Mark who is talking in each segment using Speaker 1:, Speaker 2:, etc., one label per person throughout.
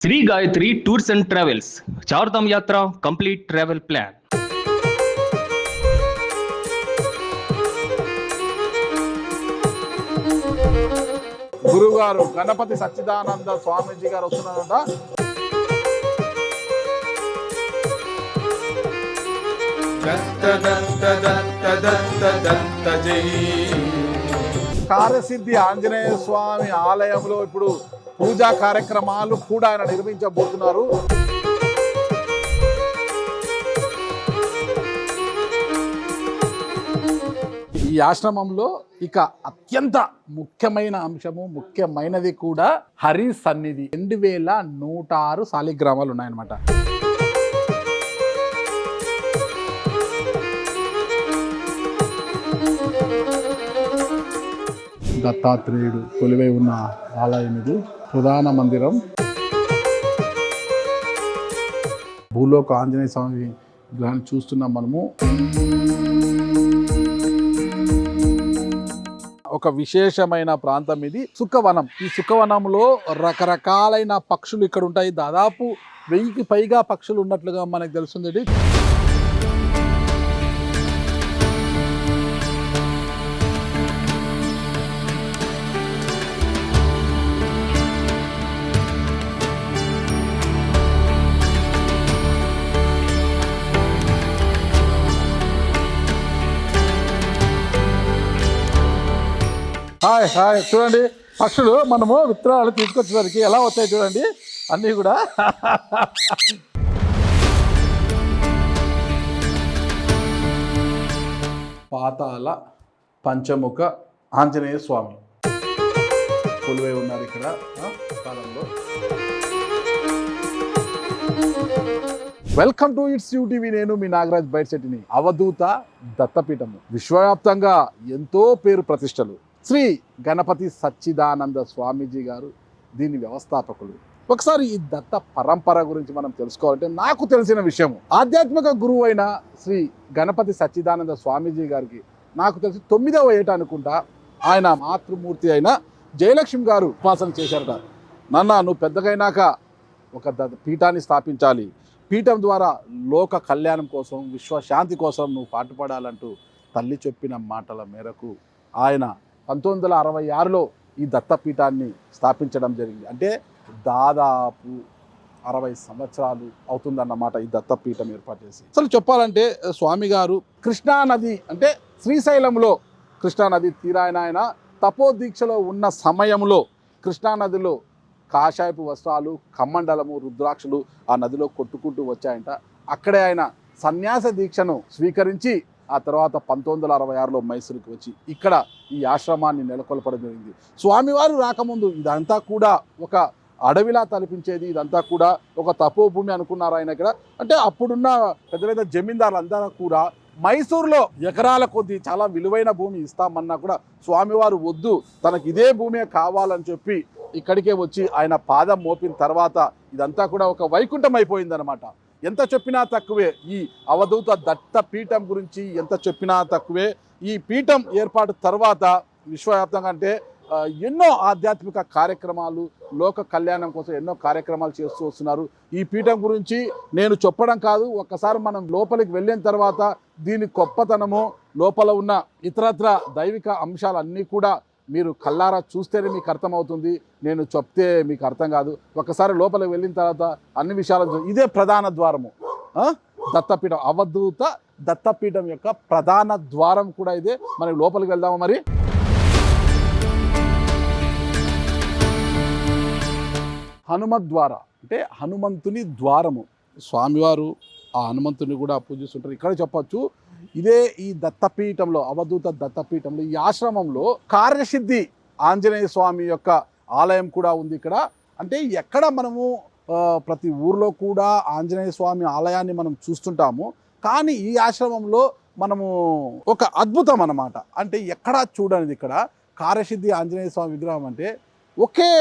Speaker 1: Shri Gayatri tours and travels Chardham यात्रा complete travel plan.
Speaker 2: గురుగారు గణపతి సచ్చిదానంద స్వామీజీ గారు వస్తున్నారంట. కార్యసిద్ధి ఆంజనేయ స్వామి ఆలయంలో ఇప్పుడు పూజా కార్యక్రమాలు కూడా ఆయన నిర్వహించబోతున్నారు. ఈ ఆశ్రమంలో ఇక అత్యంత ముఖ్యమైన అంశము, ముఖ్యమైనది కూడా హరి సన్నిధి. 2106 శాలిగ్రామాలు ఉన్నాయన్నమాట. దత్తాత్రేయుడు కొలువై ఉన్న ఆలయం ఇది. ప్రధాన మందిరం. భూలోక ఆంజనేయ స్వామి విగ్రహాన్ని చూస్తున్నాం మనము. ఒక విశేషమైన ప్రాంతం ఇది సుఖవనం. ఈ సుఖవనంలో రకరకాలైన పక్షులు ఇక్కడ ఉంటాయి. దాదాపు 1000కి పైగా పక్షులు ఉన్నట్లుగా మనకు తెలుస్తుంది. హాయ్ హాయ్, చూడండి పక్షులు మనము విత్తనాలు తీసుకొచ్చేసరికి ఎలా వస్తాయి చూడండి, అన్నీ కూడా. పాతాల పంచముఖ ఆంజనేయ స్వామి కొలువై ఉన్నారు ఇక్కడ కాలంలో. Welcome to it's UTV. నేను మీ నాగరాజ్ బైట్శెట్టిని. అవధూత దత్తపీఠము విశ్వవ్యాప్తంగా ఎంతో పేరు ప్రతిష్టలు. శ్రీ గణపతి సచ్చిదానంద స్వామీజీ గారు దీని వ్యవస్థాపకులు. ఒకసారి ఈ దత్త పరంపర గురించి మనం తెలుసుకోవాలంటే నాకు తెలిసిన విషయం, ఆధ్యాత్మిక గురువు అయిన శ్రీ గణపతి సచ్చిదానంద స్వామీజీ గారికి నాకు తెలిసి 9వ ఏట అనుకుంటా ఆయన మాతృమూర్తి అయిన జయలక్ష్మి గారు ఉపాసన చేశారట. నాన్న, నువ్వు పెద్దగైనాక ఒక పీఠాన్ని స్థాపించాలి, పీఠం ద్వారా లోక కళ్యాణం కోసం, విశ్వశాంతి కోసం నువ్వు పాటుపడాలంటూ తల్లి చెప్పిన మాటల మేరకు ఆయన 1966లో ఈ దత్తపీఠాన్ని స్థాపించడం జరిగింది. అంటే దాదాపు 60 సంవత్సరాలు అవుతుందన్నమాట ఈ దత్తపీఠం ఏర్పాటు చేసి. అసలు చెప్పాలంటే స్వామి గారు కృష్ణానది అంటే శ్రీశైలంలో కృష్ణానది తీరాయన ఆయన తపోదీక్షలో ఉన్న సమయంలో కృష్ణానదిలో కాషాయపు వస్త్రాలు, కమ్మండలము, రుద్రాక్షలు ఆ నదిలో కొట్టుకుంటూ వచ్చాయంట. అక్కడే ఆయన సన్యాస దీక్షను స్వీకరించి ఆ తర్వాత 1966లో మైసూరుకి వచ్చి ఇక్కడ ఈ ఆశ్రమాన్ని నెలకొల్పడం జరిగింది. స్వామివారు రాకముందు ఇదంతా కూడా ఒక అడవిలా తలపించేది, ఇదంతా కూడా ఒక తపోభూమి అనుకున్నారు ఆయన ఇక్కడ. అంటే అప్పుడున్న పెద్ద పెద్ద జమీందారులు అందరూ కూడా మైసూరులో ఎకరాల కొద్దీ చాలా విలువైన భూమి ఇస్తామన్నా కూడా స్వామివారు వద్దు, తనకి ఇదే భూమే కావాలని చెప్పి ఇక్కడికే వచ్చి ఆయన పాదం మోపిన తర్వాత ఇదంతా కూడా ఒక వైకుంఠం అయిపోయిందనమాట. ఎంత చెప్పినా తక్కువే. ఈ అవధూత దత్త పీఠం గురించి ఎంత చెప్పినా తక్కువే. ఈ పీఠం ఏర్పాటు తర్వాత విశ్వవ్యాప్తంగా అంటే ఎన్నో ఆధ్యాత్మిక కార్యక్రమాలు, లోక కళ్యాణం కోసం ఎన్నో కార్యక్రమాలు చేస్తూ వస్తున్నారు. ఈ పీఠం గురించి నేను చెప్పడం కాదు, ఒక్కసారి మనం లోపలికి వెళ్ళిన తర్వాత దీని గొప్పతనము, లోపల ఉన్న ఇతరత్ర దైవిక అంశాలన్నీ కూడా మీరు కల్లారా చూస్తేనే మీకు అర్థమవుతుంది. నేను చెప్తే మీకు అర్థం కాదు. ఒకసారి లోపలికి వెళ్ళిన తర్వాత అన్ని విషయాలు. ఇదే ప్రధాన ద్వారము దత్తపీఠం, అవధూత దత్తపీఠం యొక్క ప్రధాన ద్వారం కూడా ఇదే. మనం లోపలికి వెళ్దాము మరి. హనుమద్వార అంటే హనుమంతుని ద్వారము. స్వామివారు ఆ హనుమంతుని కూడా పూజిస్తుంటారు. ఇక్కడ చెప్పచ్చు ఇదే ఈ దత్తపీఠంలో, అవధూత దత్తపీఠంలో, ఈ ఆశ్రమంలో కార్యసిద్ధి ఆంజనేయ స్వామి యొక్క ఆలయం కూడా ఉంది ఇక్కడ. అంటే ఎక్కడ మనము ప్రతి ఊర్లో కూడా ఆంజనేయ స్వామి ఆలయాన్ని మనం చూస్తుంటాము, కానీ ఈ ఆశ్రమంలో మనము ఒక అద్భుతం అన్నమాట. అంటే ఎక్కడా చూడనిది ఇక్కడ కార్యసిద్ధి ఆంజనేయ స్వామి విగ్రహం. అంటే ఒకే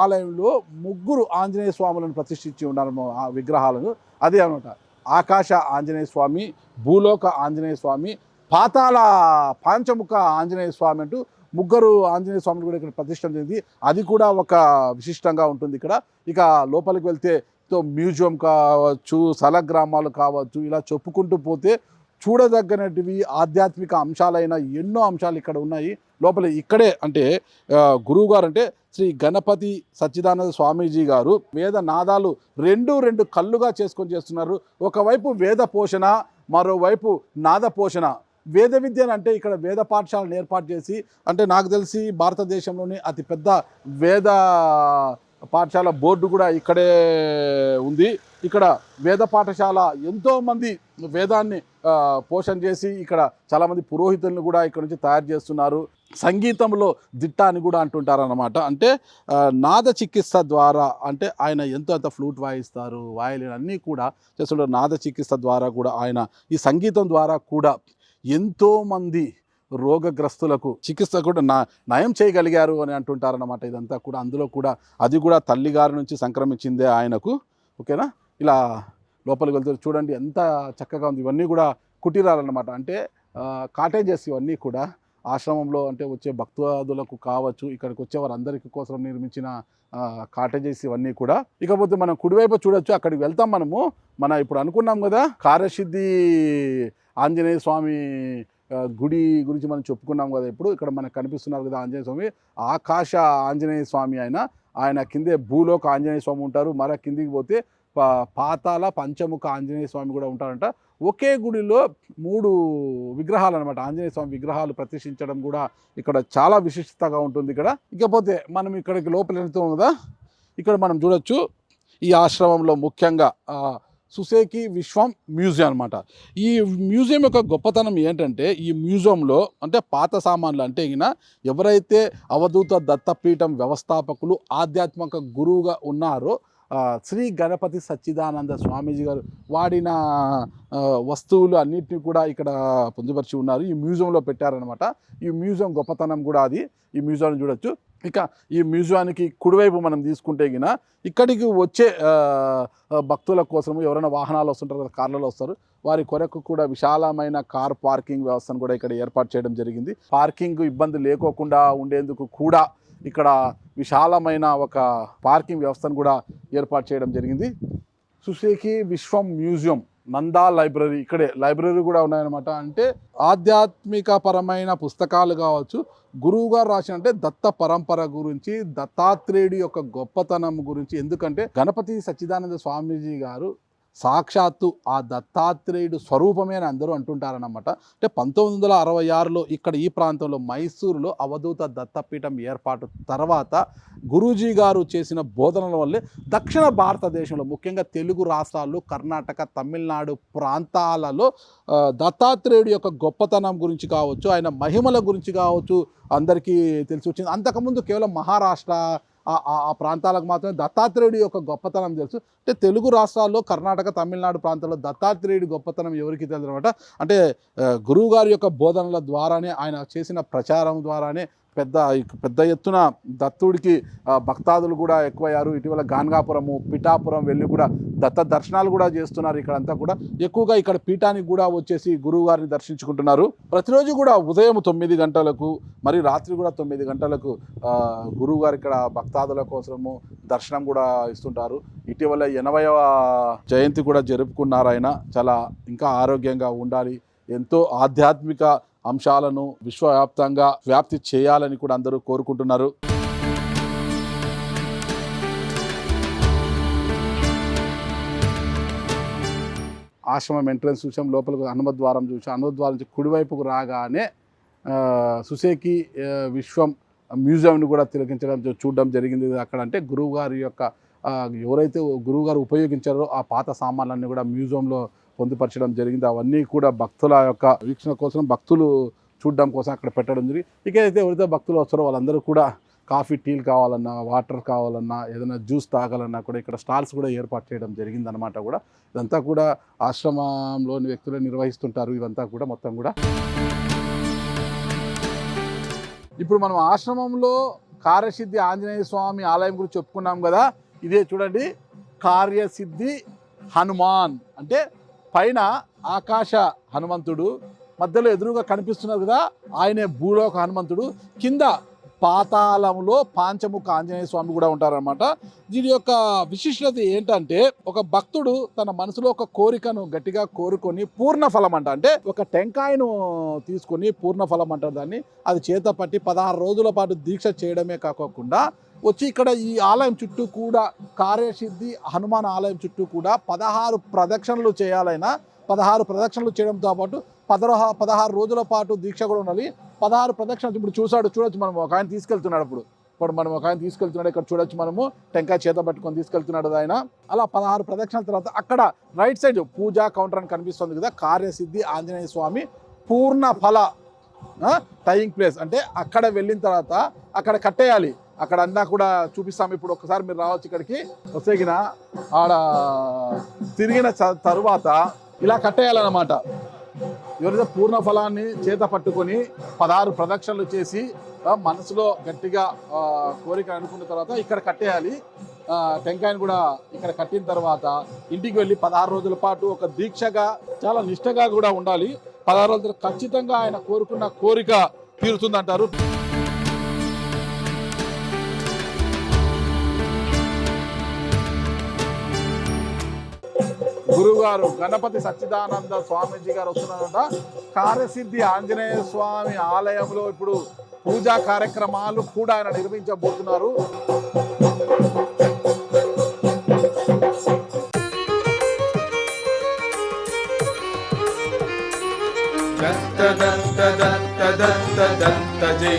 Speaker 2: ఆలయంలో 3 ఆంజనేయ స్వాములను ప్రతిష్ఠించి ఉన్నారు ఆ విగ్రహాలను. అదే అనమాట ఆకాశ ఆంజనేయ స్వామి, భూలోక ఆంజనేయ స్వామి, పాతాళ పంచముఖ ఆంజనేయ స్వామి అంటూ ముగ్గురు ఆంజనేయ స్వామిని కూడా ఇక్కడ ప్రతిష్ఠ జరిగింది. అది కూడా ఒక విశిష్టంగా ఉంటుంది ఇక్కడ. ఇక లోపలికి వెళ్తే మ్యూజియం కావచ్చు, సలగ్రామాలు కావచ్చు, ఇలా చెప్పుకుంటూ పోతే చూడదగ్గనటివి ఆధ్యాత్మిక అంశాలైన ఎన్నో అంశాలు ఇక్కడ ఉన్నాయి. లోపల ఇక్కడే అంటే గురువు గారు అంటే శ్రీ గణపతి సచ్చిదానంద స్వామీజీ గారు వేద నాదాలు రెండు కళ్ళుగా చేసుకొని చేస్తున్నారు. ఒకవైపు వేద పోషణ, మరోవైపు నాద పోషణ. వేద విద్యను అంటే ఇక్కడ వేద పాఠశాలను ఏర్పాటు చేసి, అంటే నాకు తెలిసి భారతదేశంలోని అతిపెద్ద వేద పాఠశాల బోర్డు కూడా ఇక్కడే ఉంది. ఇక్కడ వేద పాఠశాల ఎంతోమంది వేదాన్ని పోషణ చేసి ఇక్కడ చాలామంది పురోహితులను కూడా ఇక్కడ నుంచి తయారు చేస్తున్నారు. సంగీతంలో దిట్ట అని కూడా అంటుంటారు అన్నమాట. అంటే నాద చికిత్స ద్వారా, అంటే ఆయన అంత ఫ్లూట్ వాయిస్తారు, వాయలిన్ అన్నీ కూడా చేస్తుంటారు. నాద చికిత్స ద్వారా కూడా ఆయన ఈ సంగీతం ద్వారా కూడా ఎంతోమంది రోగగ్రస్తులకు చికిత్స కూడా నయం చేయగలిగారు అని అంటుంటారన్నమాట. ఇదంతా కూడా అందులో కూడా అది కూడా తల్లిగారి నుంచి సంక్రమించిందే ఆయనకు. ఓకేనా. ఇలా లోపలికి వెళ్తే చూడండి ఎంత చక్కగా ఉంది. ఇవన్నీ కూడా కుటీరాలన్నమాట. అంటే కాటేజెస్ ఇవన్నీ కూడా ఆశ్రమంలో అంటే వచ్చే భక్తులకు కావచ్చు, ఇక్కడికి వచ్చే వారందరికీ కోసం నిర్మించిన కాటేజెస్ ఇవన్నీ కూడా. ఇకపోతే మనం కుడివైపు చూడొచ్చు, అక్కడికి వెళ్తాం మనము. ఇప్పుడు అనుకున్నాం కదా కారసిద్ధి ఆంజనేయ స్వామి గుడి గురించి మనం చెప్పుకున్నాం కదా. ఇప్పుడు ఇక్కడ మనకు కనిపిస్తున్నారు కదా ఆంజనేయ స్వామి, ఆకాశ ఆంజనేయ స్వామి. ఆయన కిందే భూలోక ఆంజనేయ స్వామి ఉంటారు. మరో కిందికి పోతే పాతాల పంచముఖ ఆంజనేయ స్వామి కూడా ఉంటారంట. ఒకే గుడిలో 3 విగ్రహాలు అనమాట, ఆంజనేయ స్వామి విగ్రహాలు ప్రతిష్ఠించడం కూడా ఇక్కడ చాలా విశిష్టతగా ఉంటుంది ఇక్కడ. ఇకపోతే మనం ఇక్కడికి లోపల వెళ్తాం కదా, ఇక్కడ మనం చూడొచ్చు ఈ ఆశ్రమంలో ముఖ్యంగా సుసేకి విశ్వం మ్యూజియం అనమాట. ఈ మ్యూజియం యొక్క గొప్పతనం ఏంటంటే, ఈ మ్యూజియంలో అంటే పాత సామాన్లు అంటే ఎవరైతే అవధూత దత్తపీఠం వ్యవస్థాపకులు ఆధ్యాత్మిక గురువుగా ఉన్నారో శ్రీ గణపతి సచ్చిదానంద స్వామీజీ గారు వాడిన వస్తువులు అన్నిటిని కూడా ఇక్కడ పొందుపరిచి ఉన్నారు. ఈ మ్యూజియంలో పెట్టారనమాట. ఈ మ్యూజియం గొప్పతనం కూడా అది. ఈ మ్యూజియాన్ని చూడొచ్చు. ఇక ఈ మ్యూజియానికి కుడివైపు మనం తీసుకుంటే ఇక్కడికి వచ్చే భక్తుల కోసం ఎవరైనా వాహనాలు వస్తుంటారు కదా, కార్లలో వస్తారు, వారి కొరకు కూడా విశాలమైన కార్ పార్కింగ్ వ్యవస్థను కూడా ఇక్కడ ఏర్పాటు చేయడం జరిగింది. పార్కింగ్ ఇబ్బంది లేకోకుండా ఉండేందుకు కూడా ఇక్కడ విశాలమైన ఒక పార్కింగ్ వ్యవస్థను కూడా ఏర్పాటు చేయడం జరిగింది. సుసేకి విశ్వం మ్యూజియం, నందా లైబ్రరీ, ఇక్కడే లైబ్రరీ కూడా ఉన్నాయన్నమాట. అంటే ఆధ్యాత్మిక పరమైన పుస్తకాలు కావచ్చు, గురువు గారు రాసిన అంటే దత్త పరంపర గురించి, దత్తాత్రేయుడి యొక్క గొప్పతనం గురించి. ఎందుకంటే గణపతి సచ్చిదానంద స్వామీజీ గారు సాక్షాత్తు ఆ దత్తాత్రేయుడు స్వరూపమే అని అందరూ అంటుంటారన్నమాట. అంటే 1966లో ఇక్కడ ఈ ప్రాంతంలో మైసూరులో అవధూత దత్తపీఠం ఏర్పాటు తర్వాత గురూజీ గారు చేసిన బోధనల వల్లే దక్షిణ భారతదేశంలో ముఖ్యంగా తెలుగు రాష్ట్రాలు, కర్ణాటక, తమిళనాడు ప్రాంతాలలో దత్తాత్రేయుడి యొక్క గొప్పతనం గురించి కావచ్చు, ఆయన మహిమల గురించి కావచ్చు అందరికీ తెలిసి వచ్చింది. అంతకుముందు కేవలం మహారాష్ట్ర ఆ ప్రాంతాలకు మాత్రమే దత్తాత్రేయుడి యొక్క గొప్పతనం తెలుసు. అంటే తెలుగు రాష్ట్రాల్లో కర్ణాటక, తమిళనాడు ప్రాంతాల్లో దత్తాత్రేయుడి గొప్పతనం ఎవరికి తెలుసు అనమాట. అంటే గురువుగారి యొక్క బోధనల ద్వారానే, ఆయన చేసిన ప్రచారం ద్వారానే పెద్ద ఎత్తున దత్తుడికి భక్తాదులు కూడా ఎక్కువయ్యారు. ఇటీవల గాన్గాపురము, పిఠాపురం వెళ్ళి కూడా దత్త దర్శనాలు కూడా చేస్తున్నారు. ఇక్కడంతా కూడా ఎక్కువగా ఇక్కడ పీఠానికి కూడా వచ్చేసి గురువు గారిని దర్శించుకుంటున్నారు. ప్రతిరోజు కూడా ఉదయం 9 గంటలకు మరి రాత్రి కూడా 9 గంటలకు గురువు గారు ఇక్కడ భక్తాదుల కోసము దర్శనం కూడా ఇస్తుంటారు. ఇటీవల 80వ జయంతి కూడా జరుపుకున్నారు. ఆయన చాలా ఇంకా ఆరోగ్యంగా ఉండాలి, ఎంతో ఆధ్యాత్మిక అంశాలను విశ్వవ్యాప్తంగా వ్యాప్తి చేయాలని కూడా అందరూ కోరుకుంటున్నారు. ఆశ్రమం ఎంట్రన్స్ చూసాం, లోపలికి హనుమద్వారం చూసాం. హనుమద్వారం నుంచి కుడివైపుకు రాగానే సుసేకి విశ్వం మ్యూజియంని కూడా తిలకించడం చూడడం జరిగింది. అక్కడ అంటే గురువుగారి యొక్క ఎవరైతే గురువుగారు ఉపయోగించారో ఆ పాత సామాన్లన్నీ కూడా మ్యూజియంలో పొందుపరచడం జరిగింది. అవన్నీ కూడా భక్తుల యొక్క వీక్షణ కోసం, భక్తులు చూడడం కోసం అక్కడ పెట్టడం జరిగింది. ఇక అయితే ఎవరైతే భక్తులు వస్తారో వాళ్ళందరూ కూడా కాఫీ, టీలు కావాలన్నా, వాటర్ కావాలన్నా, ఏదైనా జ్యూస్ తాగాలన్నా కూడా ఇక్కడ స్టాల్స్ కూడా ఏర్పాటు చేయడం జరిగిందనమాట. కూడా ఇదంతా కూడా ఆశ్రమంలోని వ్యక్తులే నిర్వహిస్తుంటారు. ఇదంతా కూడా మొత్తం కూడా ఇప్పుడు మనం ఆశ్రమంలో కార్యసిద్ధి ఆంజనేయ స్వామి ఆలయం గురించి చెప్పుకున్నాం కదా. ఇదే చూడండి, కార్యసిద్ధి హనుమాన్ అంటే పైన ఆకాశ హనుమంతుడు, మధ్యలో ఎదురుగా కనిపిస్తున్నారు కదా, ఆయనే భూలోక హనుమంతుడు. కింద పాతాళంలో పాంచముఖ ఆంజనేయ స్వామి కూడా ఉంటారన్నమాట. దీని యొక్క విశిష్టత ఏంటంటే, ఒక భక్తుడు తన మనసులో ఒక కోరికను గట్టిగా కోరుకొని పూర్ణ ఫలం అంటే ఒక టెంకాయను తీసుకొని పూర్ణ ఫలం అంటారు దాన్ని, అది చేత పట్టి 16 రోజుల పాటు దీక్ష చేయడమే కాకుండా వచ్చి ఇక్కడ ఈ ఆలయం చుట్టూ కూడా కార్యసిద్ధి హనుమాన్ ఆలయం చుట్టూ కూడా 16 ప్రదక్షిణలు చేయాలైనా 16 ప్రదక్షిణలు చేయడంతో పాటు 16 రోజుల పాటు దీక్ష కూడా ఉండాలి. 16 ప్రదక్షిణలు ఇప్పుడు చూడొచ్చు మనం, ఒక ఆయన తీసుకెళ్తున్నాడు. ఇప్పుడు మనం ఒక ఆయన తీసుకెళ్తున్నాడు, ఇక్కడ చూడొచ్చు మనము, టెంకాయ చేత పట్టుకొని తీసుకెళ్తున్నాడు ఆయన. అలా 16 ప్రదక్షిణల తర్వాత అక్కడ రైట్ సైడ్ పూజా కౌంటర్ అని కనిపిస్తుంది కదా, కార్యసిద్ధి ఆంజనేయ స్వామి పూర్ణ ఫల టైయింగ్ ప్లేస్ అంటే అక్కడ వెళ్ళిన తర్వాత అక్కడ కట్టేయాలి. అక్కడ అన్నా కూడా చూపిస్తాము. ఇప్పుడు ఒకసారి మీరు రావచ్చు ఇక్కడికి వస్తేగిన, ఆడ తిరిగిన తరువాత ఇలా కట్టేయాలన్నమాట. ఎవరైతే పూర్ణ ఫలాన్ని చేత పట్టుకొని 16 ప్రదక్షిణలు చేసి మనసులో గట్టిగా కోరిక అనుకున్న తర్వాత ఇక్కడ కట్టేయాలి. టెంకాయను కూడా ఇక్కడ కట్టిన తర్వాత ఇంటికి వెళ్ళి 16 రోజుల పాటు ఒక దీక్షగా చాలా నిష్టగా కూడా ఉండాలి. 16 రోజులు ఖచ్చితంగా ఆయన కోరుకున్న కోరిక తీరుతుందంటారు. గురుగారు గణపతి సచ్చిదానంద స్వామీజీ గారు వస్తున్నారట. కార్యసిద్ధి ఆంజనేయ స్వామి ఆలయంలో ఇప్పుడు పూజా కార్యక్రమాలు కూడా ఆయన నిర్వహించబోతున్నారు. దత్త దత్త దత్త దత్త దత్త జై.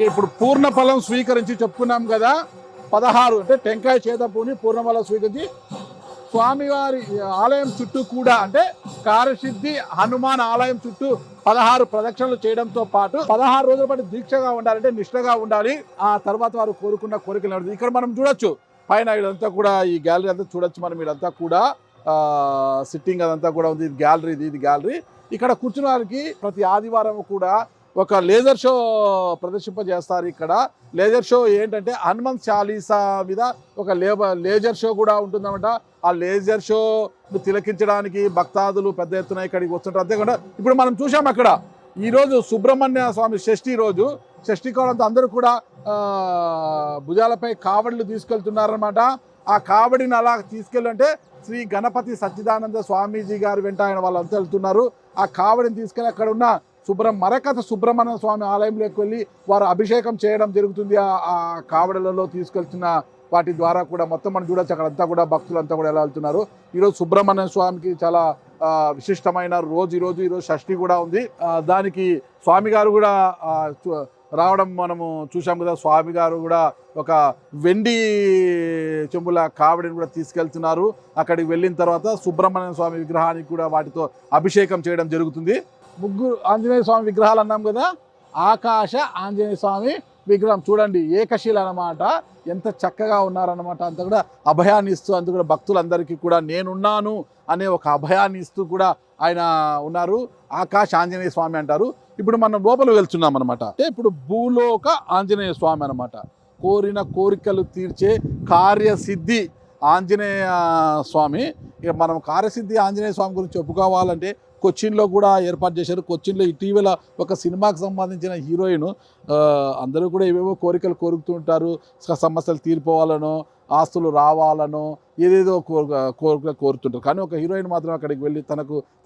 Speaker 2: ఇప్పుడు పూర్ణ ఫలం స్వీకరించి చెప్పుకున్నాం కదా, 16 అంటే టెంకాయ చేతపూని పూర్ణ ఫలం స్వీకరించి స్వామివారి ఆలయం చుట్టూ కూడా అంటే కార్యసిద్ధి హనుమాన్ ఆలయం చుట్టూ 16 ప్రదక్షిణలు చేయడంతో పాటు 16 రోజుల పాటు దీక్షగా ఉండాలంటే నిష్ఠగా ఉండాలి. ఆ తర్వాత వారు కోరుకున్న కోరికలు ఇక్కడ మనం చూడొచ్చు. పైన ఇదంతా కూడా ఈ గ్యాలరీ అంతా చూడొచ్చు మనం. ఇదంతా కూడా సిట్టింగ్ అదంతా కూడా ఉంది. ఇది గ్యాలరీ. ఇక్కడ కూర్చున్న వారికి ప్రతి ఆదివారం కూడా ఒక లేజర్ షో ప్రదర్శింపజేస్తారు. ఇక్కడ లేజర్ షో ఏంటంటే హనుమంత్ చాలీసా మీద ఒక లేజర్ షో కూడా ఉంటుందన్నమాట. ఆ లేజర్ షో తిలకించడానికి భక్తాదులు పెద్ద ఎత్తున ఇక్కడికి వస్తుంటారు. అంతేకాకుండా ఇప్పుడు మనం చూసాం అక్కడ ఈరోజు సుబ్రహ్మణ్య స్వామి షష్ఠి రోజు. షష్ఠి కావడంతో అందరూ కూడా భుజాలపై కావడిలు తీసుకెళ్తున్నారనమాట. ఆ కావడిని అలా తీసుకెళ్ళంటే శ్రీ గణపతి సచ్చిదానంద స్వామీజీ గారు వెంట ఆయన వాళ్ళంతా వెళ్తున్నారు. ఆ కావడిని తీసుకెళ్ళి అక్కడ ఉన్న మరకథ సుబ్రహ్మణ్య స్వామి ఆలయంలోకి వెళ్ళి వారు అభిషేకం చేయడం జరుగుతుంది. ఆ కావడలలో తీసుకెళ్తున్న వాటి ద్వారా కూడా మొత్తం మనం చూడొచ్చు. అక్కడంతా కూడా భక్తులంతా కూడా ఎలా వెళ్తున్నారు. ఈరోజు సుబ్రహ్మణ్య స్వామికి చాలా విశిష్టమైన రోజు. ఈరోజు షష్ఠి కూడా ఉంది. దానికి స్వామి గారు కూడా రావడం మనము చూసాం కదా. స్వామి గారు కూడా ఒక వెండి చెంబుల కావడిని కూడా తీసుకెళ్తున్నారు. అక్కడికి వెళ్ళిన తర్వాత సుబ్రహ్మణ్య స్వామి విగ్రహానికి కూడా వాటితో అభిషేకం చేయడం జరుగుతుంది. ముగ్గురు ఆంజనేయ స్వామి విగ్రహాలు అన్నాం కదా. ఆకాశ ఆంజనేయ స్వామి విగ్రహం చూడండి, ఏకశిల అన్నమాట. ఎంత చక్కగా ఉన్నారన్నమాట. అంత కూడా అభయాన్ని ఇస్తూ, అంత కూడా భక్తులందరికీ కూడా నేనున్నాను అనే ఒక అభయాన్ని ఇస్తూ కూడా ఆయన ఉన్నారు. ఆకాశ ఆంజనేయ స్వామి అంటారు. ఇప్పుడు మనం లోపల వెళ్తున్నాం అనమాట. అంటే ఇప్పుడు భూలోక ఆంజనేయ స్వామి అనమాట. కోరిన కోరికలు తీర్చే కార్యసిద్ధి ఆంజనేయ స్వామి. ఇక మనం కార్యసిద్ధి ఆంజనేయ స్వామి గురించి చెప్పుకోవాలంటే కొచ్చిన్లో కూడా ఏర్పాటు చేశారు. కొచ్చిన్లో ఇటీవల ఒక సినిమాకి సంబంధించిన హీరోయిన్ అందరూ కూడా ఏవేవో కోరికలు కోరుకుతూ ఉంటారు. సమస్యలు తీరిపోవాలనో, ఆస్తులు రావాలనో ఏదేదో కోరుతుంటారు. కానీ ఒక హీరోయిన్ మాత్రం అక్కడికి వెళ్ళి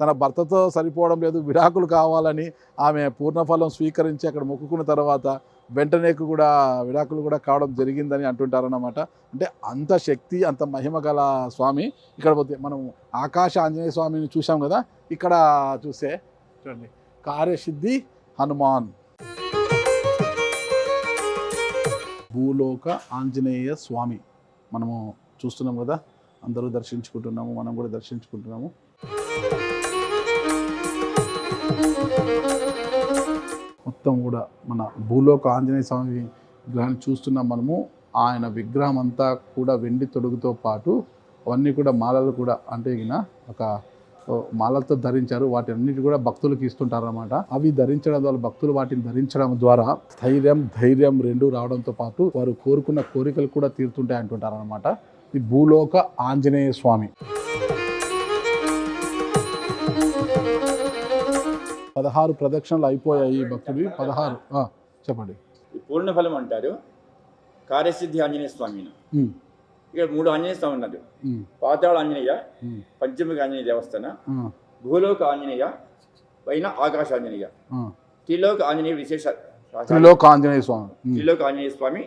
Speaker 2: తన భర్తతో సరిపోవడం లేదు, విడాకులు కావాలని ఆమె పూర్ణఫలం స్వీకరించి అక్కడ మొక్కుకున్న తర్వాత వెంటనే కూడా విడాకులు కూడా కావడం జరిగిందని అంటుంటారన్నమాట. అంటే అంత శక్తి, అంత మహిమ గల స్వామి. ఇక్కడ పోతే మనం ఆకాశ ఆంజనేయ స్వామిని చూసాం కదా. ఇక్కడ చూస్తే చూడండి, కార్యసిద్ధి హనుమాన్, భూలోక ఆంజనేయ స్వామి మనము చూస్తున్నాం కదా. అందరూ దర్శించుకుంటున్నాము, మనం కూడా దర్శించుకుంటున్నాము. మొత్తం కూడా మన భూలోక ఆంజనేయ స్వామి విగ్రహాన్ని చూస్తున్నాం మనము. ఆయన విగ్రహం అంతా కూడా వెండి తొడుగుతో పాటు అవన్నీ కూడా మాలలు కూడా అంటే ఈయన ఒక మాలలతో ధరించారు. వాటి అన్నిటి కూడా భక్తులకు ఇస్తుంటారు అన్నమాట. అవి ధరించడం ద్వారా భక్తులు వాటిని ధరించడం ద్వారా ధైర్యం రెండు రావడంతో పాటు వారు కోరుకున్న కోరికలు కూడా తీరుతుంటాయి అంటుంటారు అనమాట. ఈ భూలోక ఆంజనేయ స్వామి 16 ప్రదక్షిణలు అయిపోయాయి భక్తుడివి. 16 చెప్పండి.
Speaker 3: పూర్ణ ఫలం అంటారు. కార్యసిద్ధి ఆంజనేయ స్వామిని ఇక్కడ 3 ఆంజనేయ స్వామి ఉన్నారు. పాతాళ ఆంజనేయ, పంచముఖ ఆంజనేయ దేవస్థాన, భూలోక ఆంజనేయ, పైన ఆకాశ ఆంజనేయ, త్రిలోక ఆంజనేయ విశేష
Speaker 2: త్రిలోక ఆంజనేయ స్వామి.
Speaker 3: త్రిలోక ఆంజనేయ స్వామి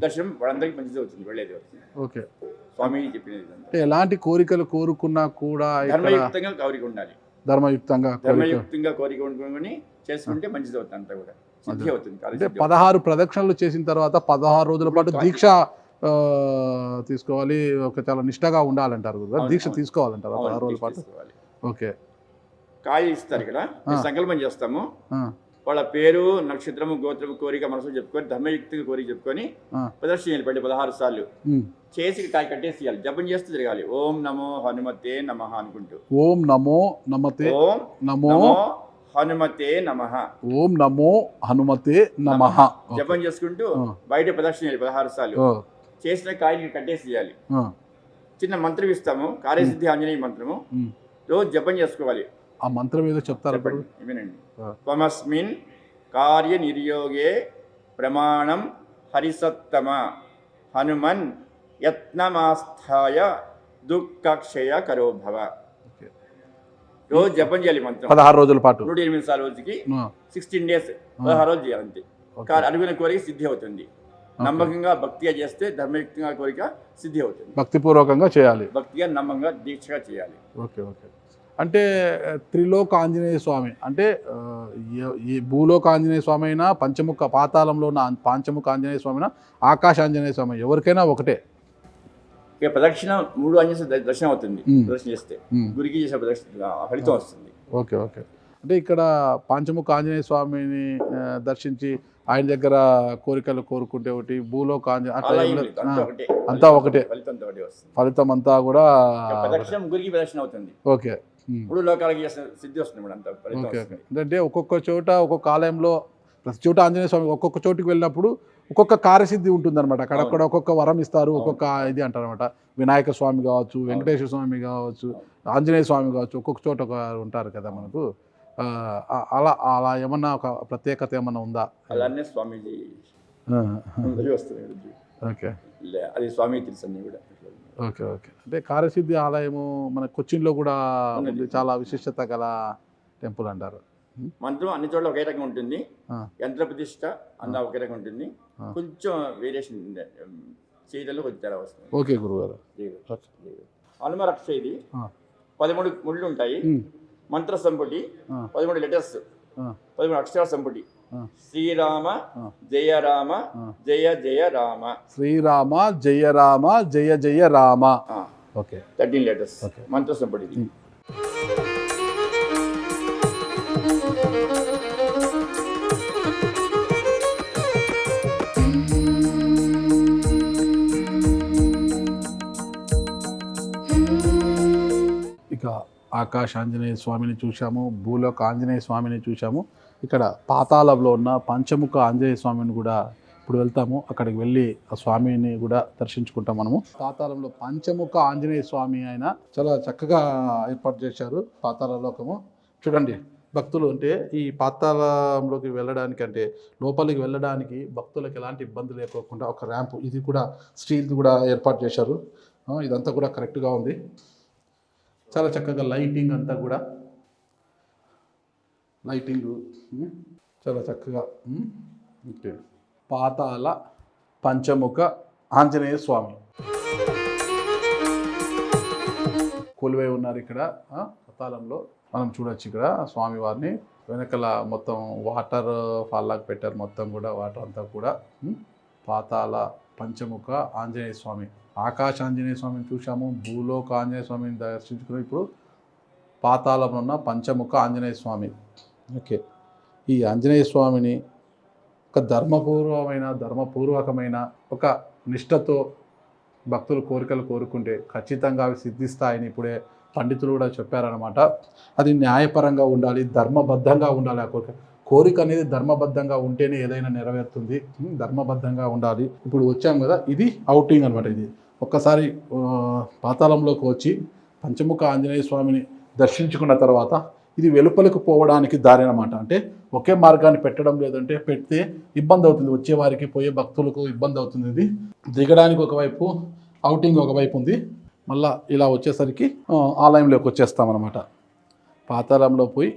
Speaker 3: దర్శనం వాళ్ళందరికీ మంచిది అవుతుంది, వెళ్ళేది అవుతుంది.
Speaker 2: ఓకే,
Speaker 3: స్వామి చెప్పినది
Speaker 2: అంటే ఎలాంటి కోరికలు కోరుకున్నా కూడా
Speaker 3: ధర్మయుక్తంగా కోరిక ఉండాలి.
Speaker 2: ధర్మయుక్తంగా
Speaker 3: కోరిక ఉండుకొని చేసుకుంటే మంచిది అవుతుంది, అంతా కూడా సిద్ధి అవుతుంది.
Speaker 2: అంటే 16 ప్రదక్షిణలు చేసిన తర్వాత 16 రోజుల పాటు దీక్ష తీసుకోవాలి. ఒక చాలా నిష్టగా ఉండాలంటారు కదా, దీక్ష తీసుకోవాలంటారు 16 రోజుల పాటు. ఓకే,
Speaker 3: కాయ ఇస్తారు ఇక్కడ, సంకల్పం చేస్తాము. వాళ్ళ పేరు, నక్షత్రము, గోత్రము, కోరిక మనసులో చెప్పుకొని ధర్మయుక్తంగా కోరిక చెప్పుకొని ప్రదర్శన చేయాలి. 16 సార్లు చేసి కాయ కట్టేసేయాలి. జపం చేస్తూ తిరగాలి. ఓం నమో హనుమతే నమః అనుకుంటూ.
Speaker 2: ఓం నమో నమతే
Speaker 3: ఓం నమో హనుమతే నమః.
Speaker 2: ఓం నమో హనుమతే నమః
Speaker 3: జపం చేసుకుంటూ బయట ప్రదర్శన చేయాలి 16 సార్లు. చేసిన కాయని కట్టేసేయాలి. చిన్న మంత్రం ఇస్తాము, కార్యసిద్ధి ఆంజనేయ మంత్రము. రోజు జపం చేసుకోవాలి.
Speaker 2: ఆ మంత్రం ఏదో చెప్తారు,
Speaker 3: వినండి. త్వమస్మిన్ కార్య నిర్యోగే ప్రమాణం హరిసత్తమ హనుమన్ యత్నమాస్థాయ దుఃఖక్షయ కరో భవ. రోజు జపం చేయాలి మంత్రం
Speaker 2: 16 రోజుల పాటు.
Speaker 3: 108 సార్లు రోజుకి 16 డేస్ 16 రోజులు చేయాలి అంతే. అనుకున్న కోరిక సిద్ధి అవుతుంది. నమ్మకంగా భక్తిగా చేస్తే ధర్మయుక్తంగా కోరిక సిద్ధి అవుతుంది.
Speaker 2: భక్తిపూర్వకంగా చేయాలి,
Speaker 3: భక్తిగా నమ్మకంగా దీక్షగా చేయాలి.
Speaker 2: Okay okay. అంటే త్రిలోక ఆంజనేయ స్వామి అంటే ఈ భూలోక ఆంజనేయ స్వామి అయినా, పంచముఖ పాతాళంలో ఉన్న పంచముఖ ఆంజనేయ స్వామి అయినా, ఆకాశ ఆంజనేయ స్వామి ఎవరికైనా ఒకటే.
Speaker 3: ఇక ప్రదక్షిణ 3 ఆంజనేయ దర్శనం అవుతుంది. ప్రదక్షిణ చేస్తే గురికి చేసే ప్రదక్షిణ ఫలితం వస్తుంది.
Speaker 2: Okay okay. అంటే ఇక్కడ పంచముఖ ఆంజనేయ స్వామిని దర్శించి ఆయన దగ్గర కోరికలు కోరుకుంటే ఒకటి, భూలోక అంతా ఒకటే, ఫలితం అంతా కూడా
Speaker 3: ప్రదక్షిణ గురికి ప్రదక్షిణ అవుతుంది.
Speaker 2: ఓకే,
Speaker 3: 3 లోకాలకి సిద్ధి వస్తుంది.
Speaker 2: Okay okay. అంటే ఒక్కొక్క చోట ఒక్కొక్క ఆలయంలో ప్రతి చోట ఆంజనేయ స్వామి ఒక్కొక్క చోటుకి వెళ్ళినప్పుడు ఒక్కొక్క కార్యసిద్ధి ఉంటుంది అనమాట. అక్కడ ఒక్కొక్క వరం ఇస్తారు, ఒక్కొక్క ఇది అంటారు అనమాట. వినాయక స్వామి కావచ్చు, వెంకటేశ్వర స్వామి కావచ్చు, ఆంజనేయ స్వామి కావచ్చు, ఒక్కొక్క చోట ఉంటారు కదా మనకు. అలా అలా ఏమన్నా ఒక ప్రత్యేకత ఏమన్నా ఉందా?
Speaker 3: అలానే స్వామీజీ వస్తుంది.
Speaker 2: ఓకే,
Speaker 3: అది స్వామి తెలుసు అన్నీ కూడా.
Speaker 2: Okay okay. అంటే కార్యసిద్ధి ఆలయము మన కొచ్చిన్లో కూడా ఉంది, చాలా విశిష్టత గల టెంపుల్ అంటారు.
Speaker 3: మంత్రం అన్ని చోట్ల ఒకే రకంగా ఉంటుంది. యంత్ర ప్రతిష్ట అంతా ఒకే రకంగా ఉంటుంది. కొంచెం వేరియేషన్ చేయడంలో కొంచెం తేడా వస్తుంది.
Speaker 2: ఓకే గురుగారు.
Speaker 3: హనుమ రక్ష ఇది 13 ముళ్ళు ఉంటాయి. మంత్ర సంపుటి 13 లెటర్స్, 13 అక్షరాల సంపుటి. శ్రీరామ జయ రామ జయ జయ రామ.
Speaker 2: శ్రీరామ జయ రామ జయ జయ రామ. ఓకే,
Speaker 3: 13 లెటర్స్ మంత్ర సంపుటి.
Speaker 2: ఇక ఆకాశ ఆంజనేయ స్వామిని చూసాము, భూలోక ఆంజనేయ స్వామిని చూసాము. ఇక్కడ పాతాళంలో ఉన్న పంచముఖ ఆంజనేయ స్వామిని కూడా ఇప్పుడు వెళ్తాము. అక్కడికి వెళ్ళి ఆ స్వామిని కూడా దర్శించుకుంటాం మనము. పాతాళంలో పంచముఖ ఆంజనేయ స్వామి ఆయన చాలా చక్కగా ఏర్పాటు చేశారు. పాతాళ లోకము చూడండి. భక్తులు అంటే ఈ పాతాళంలోకి వెళ్ళడానికి, అంటే లోపలికి వెళ్ళడానికి భక్తులకు ఎలాంటి ఇబ్బంది లేకోకుండా ఒక ర్యాంపు, ఇది కూడా స్టీల్ కూడా ఏర్పాటు చేశారు. ఇదంతా కూడా కరెక్ట్గా ఉంది. చాలా చక్కగా లైటింగ్ అంతా కూడా, లైటింగ్ చాలా చక్కగా. పాతాళ పంచముఖ ఆంజనేయ స్వామి కొలువై ఉన్నారు ఇక్కడ పాతాళంలో. మనం చూడొచ్చు ఇక్కడ స్వామివారిని. వెనకల మొత్తం వాటర్ ఫాల్ లాగా పెట్టారు. మొత్తం కూడా వాటర్ అంతా కూడా. పాతాళ పంచముఖ ఆంజనేయ స్వామి, ఆకాశ ఆంజనేయ స్వామిని చూసాము, భూలోక ఆంజనేయ స్వామిని దర్శించుకుని ఇప్పుడు పాతాళంలో ఉన్న పంచముఖ ఆంజనేయ స్వామి. ఓకే, ఈ ఆంజనేయ స్వామిని ఒక ధర్మపూర్వకమైన ఒక నిష్టతో భక్తులు కోరికలు కోరుకుంటే ఖచ్చితంగా అవి సిద్ధిస్తాయని ఇప్పుడే పండితులు కూడా చెప్పారనమాట. అది న్యాయపరంగా ఉండాలి, ధర్మబద్ధంగా ఉండాలి. ఆ కోరిక అనేది ధర్మబద్ధంగా ఉంటేనే ఏదైనా నెరవేరుతుంది. ధర్మబద్ధంగా ఉండాలి. ఇప్పుడు వచ్చాం కదా, ఇది అవుటింగ్ అనమాట. ఇది ఒక్కసారి పాతాళంలోకి వచ్చి పంచముఖ ఆంజనేయ స్వామిని దర్శించుకున్న తర్వాత ఇది వెలుపలకు పోవడానికి దారి అనమాట. అంటే ఒకే మార్గాన్ని పెట్టడం లేదంటే పెడితే ఇబ్బంది అవుతుంది, వచ్చేవారికి పోయే భక్తులకు ఇబ్బంది అవుతుంది. ఇది దిగడానికి ఒకవైపు, అవుటింగ్ ఒకవైపు ఉంది. మళ్ళీ ఇలా వచ్చేసరికి ఆలయంలోకి వచ్చేస్తామన్నమాట. పాతాళంలో పోయి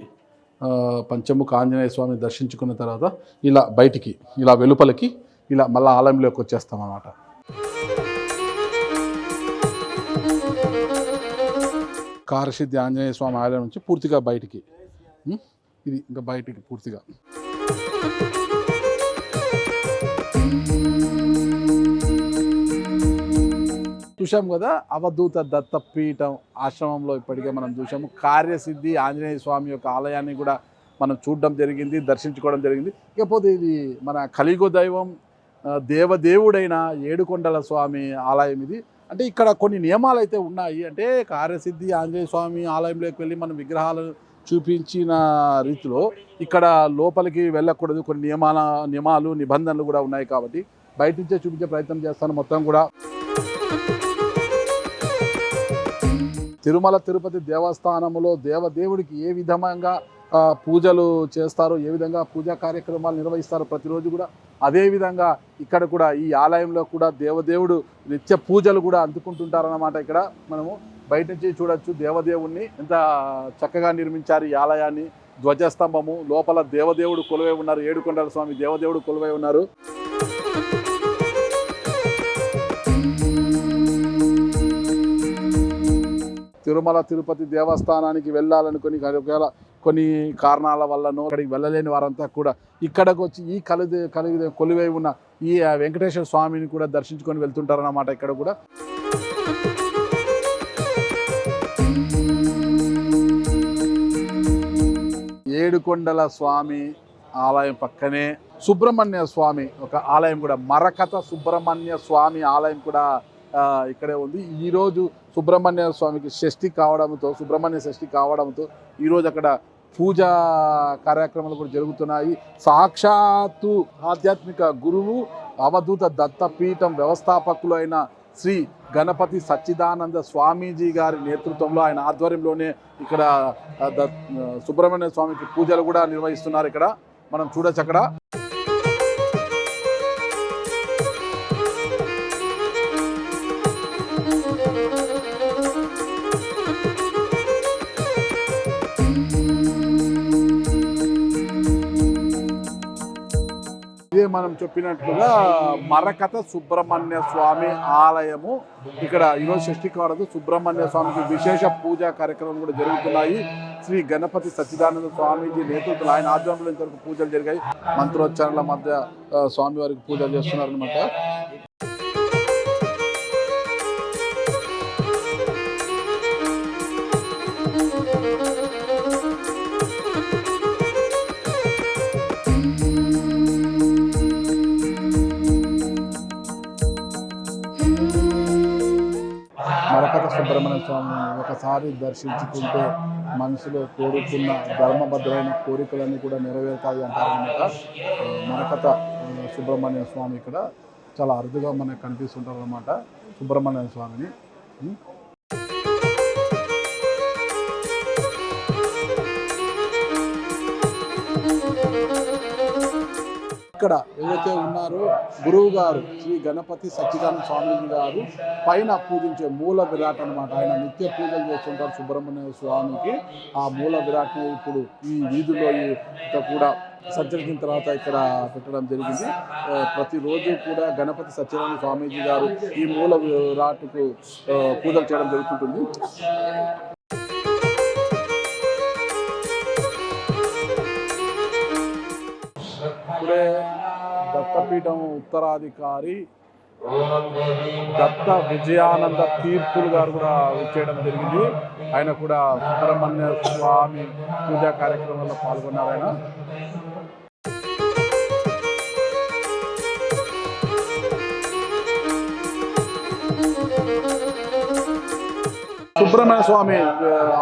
Speaker 2: పంచముఖ ఆంజనేయ స్వామిని దర్శించుకున్న తర్వాత ఇలా బయటికి, ఇలా వెలుపలకి, ఇలా మళ్ళీ ఆలయంలోకి వచ్చేస్తామన్నమాట. కారసిద్ధి ఆంజనేయ స్వామి ఆలయం నుంచి పూర్తిగా బయటికి, ఇది ఇంకా బయటికి పూర్తిగా. చూసాం కదా, అవధూత దత్తపీఠం ఆశ్రమంలో ఇప్పటికే మనం చూసాము. కార్యసిద్ధి ఆంజనేయ స్వామి యొక్క ఆలయాన్ని కూడా మనం చూడడం జరిగింది, దర్శించుకోవడం జరిగింది. ఇకపోతే ఇది మన కలియుగ దైవం దేవదేవుడైన ఏడుకొండల స్వామి ఆలయం ఇది. అంటే ఇక్కడ కొన్ని నియమాలు అయితే ఉన్నాయి. అంటే కార్యసిద్ధి ఆంజనేయ స్వామి ఆలయంలోకి వెళ్ళి మనం విగ్రహాలు చూపించిన రీతిలో ఇక్కడ లోపలికి వెళ్ళకూడదు. కొన్ని నియమాలు నిబంధనలు కూడా ఉన్నాయి. కాబట్టి బయట నుంచే చూపించే ప్రయత్నం చేస్తాను మొత్తం కూడా. తిరుమల తిరుపతి దేవస్థానంలో దేవదేవుడికి ఏ విధంగా పూజలు చేస్తారో, ఏ విధంగా పూజా కార్యక్రమాలు నిర్వహిస్తారో ప్రతిరోజు కూడా, అదేవిధంగా ఇక్కడ కూడా ఈ ఆలయంలో కూడా దేవదేవుడు నిత్య పూజలు కూడా అందుకుంటుంటారన్నమాట. ఇక్కడ మనము బయట నుంచి చూడొచ్చు దేవదేవుణ్ణి ఎంత చక్కగా నిర్మించారు ఈ ఆలయాన్ని. ధ్వజస్తంభము లోపల దేవదేవుడు కొలువై ఉన్నారు, ఏడుకొండల స్వామి దేవదేవుడు కొలువై ఉన్నారు. తిరుమల తిరుపతి దేవస్థానానికి వెళ్ళాలనుకుని ఒకవేళ కొన్ని కారణాల వల్లనో అక్కడికి వెళ్ళలేని వారంతా కూడా ఇక్కడికి వచ్చి ఈ కొలువై ఉన్న ఈ వెంకటేశ్వర స్వామిని కూడా దర్శించుకొని వెళ్తుంటారన్నమాట. ఇక్కడ కూడా ఏడుకొండల స్వామి ఆలయం పక్కనే సుబ్రహ్మణ్య స్వామి ఒక ఆలయం కూడా, మరకత సుబ్రహ్మణ్య స్వామి ఆలయం కూడా ఇక్కడే ఉంది. ఈరోజు సుబ్రహ్మణ్య స్వామికి సుబ్రహ్మణ్య షష్ఠి కావడంతో ఈరోజు అక్కడ పూజా కార్యక్రమాలు కూడా జరుగుతున్నాయి. సాక్షాత్తు ఆధ్యాత్మిక గురువు అవధూత దత్తపీఠం వ్యవస్థాపకులు అయిన శ్రీ గణపతి సచ్చిదానంద స్వామీజీ గారి నేతృత్వంలో, ఆయన ఆధ్వర్యంలోనే ఇక్కడ సుబ్రహ్మణ్య స్వామికి పూజలు కూడా నిర్వహిస్తున్నారు. ఇక్కడ మనం చూడొచ్చు. అక్కడ ఇదే మనం చెప్పినట్లుగా మరకత సుబ్రహ్మణ్య స్వామి ఆలయము. ఇక్కడ ఈరోజు షష్ఠి కావడంతో సుబ్రహ్మణ్య స్వామికి విశేష పూజా కార్యక్రమాలు కూడా జరుగుతున్నాయి. శ్రీ గణపతి సచ్చిదానంద స్వామీజీ నేతృత్వంలో, ఆయన ఆధ్వర్యంలో ఇంతవరకు పూజలు జరిగాయి. మంత్రోచ్చారణల మధ్య స్వామివారికి పూజలు చేస్తున్నారనమాట. మరకత సుబ్రహ్మణ్య స్వామిని ఒకసారి దర్శించుకుంటే మనసులో కోరుకున్న ధర్మబద్ధమైన కోరికలన్నీ కూడా నెరవేరుతాయి అంటారనమాట. మరకత సుబ్రహ్మణ్య స్వామి ఇక్కడ చాలా అరుదుగా మనకు కనిపిస్తుంటారు అనమాట, సుబ్రహ్మణ్య స్వామిని. ఇక్కడ ఏదైతే ఉన్నారో గురువు గారు శ్రీ గణపతి సచ్చిదానంద స్వామీజీ గారు పైన పూజించే మూల విరాట్ అనమాట. ఆయన నిత్య పూజలు చేస్తుంటారు సుబ్రహ్మణ్య స్వామికి. ఆ మూల విరాట్ని ఇప్పుడు ఈ వీధుల్లో కూడా సంచరించిన తర్వాత ఇక్కడ పెట్టడం జరిగింది. ప్రతిరోజు కూడా గణపతి సచ్చిదానంద స్వామీజీ గారు ఈ మూల విరాట్కు పూజలు చేయడం జరుగుతుంటుంది. ఇప్పుడే దత్తపీఠం ఉత్తరాధికారి దత్త విజయానంద తీర్థులు గారు కూడా వచ్చేయడం జరిగింది. ఆయన కూడా సుబ్రహ్మణ్య స్వామి పూజా కార్యక్రమంలో పాల్గొన్నారు. ఆయన సుబ్రహ్మణ్య స్వామి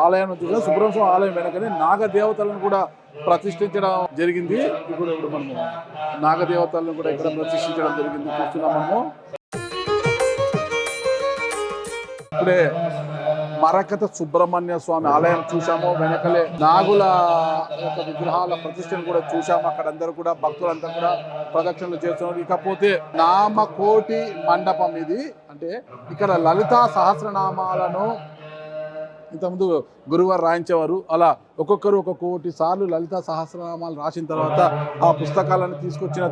Speaker 2: ఆలయం చూసాం. సుబ్రహ్మణ్య స్వామి ఆలయం వెనకనే నాగదేవతలను కూడా ప్రతిష్ఠించడం జరిగింది. ఇప్పుడు మనము నాగదేవతలను కూడా ఇక్కడ ప్రతిష్ఠించడం జరిగింది చూస్తున్నాం మనము. ఇప్పుడే మరకత సుబ్రహ్మణ్య స్వామి ఆలయం చూసాము. వెనకలే నాగుల యొక్క విగ్రహాల ప్రతిష్టను కూడా చూసాము. అక్కడ అందరూ కూడా భక్తులంతా కూడా ప్రదక్షిణలు చేస్తున్నారు. ఇకపోతే నామకోటి మండపం ఇది. అంటే ఇక్కడ లలితా సహస్రనామాలను ఇంతకుముందు గురువారు రాయించేవారు. అలా ఒక్కొక్కరు ఒక్కొక్క కోటి సార్లు లలితా సహస్రనామాలు రాసిన తర్వాత ఆ పుస్తకాలను తీసుకొచ్చిన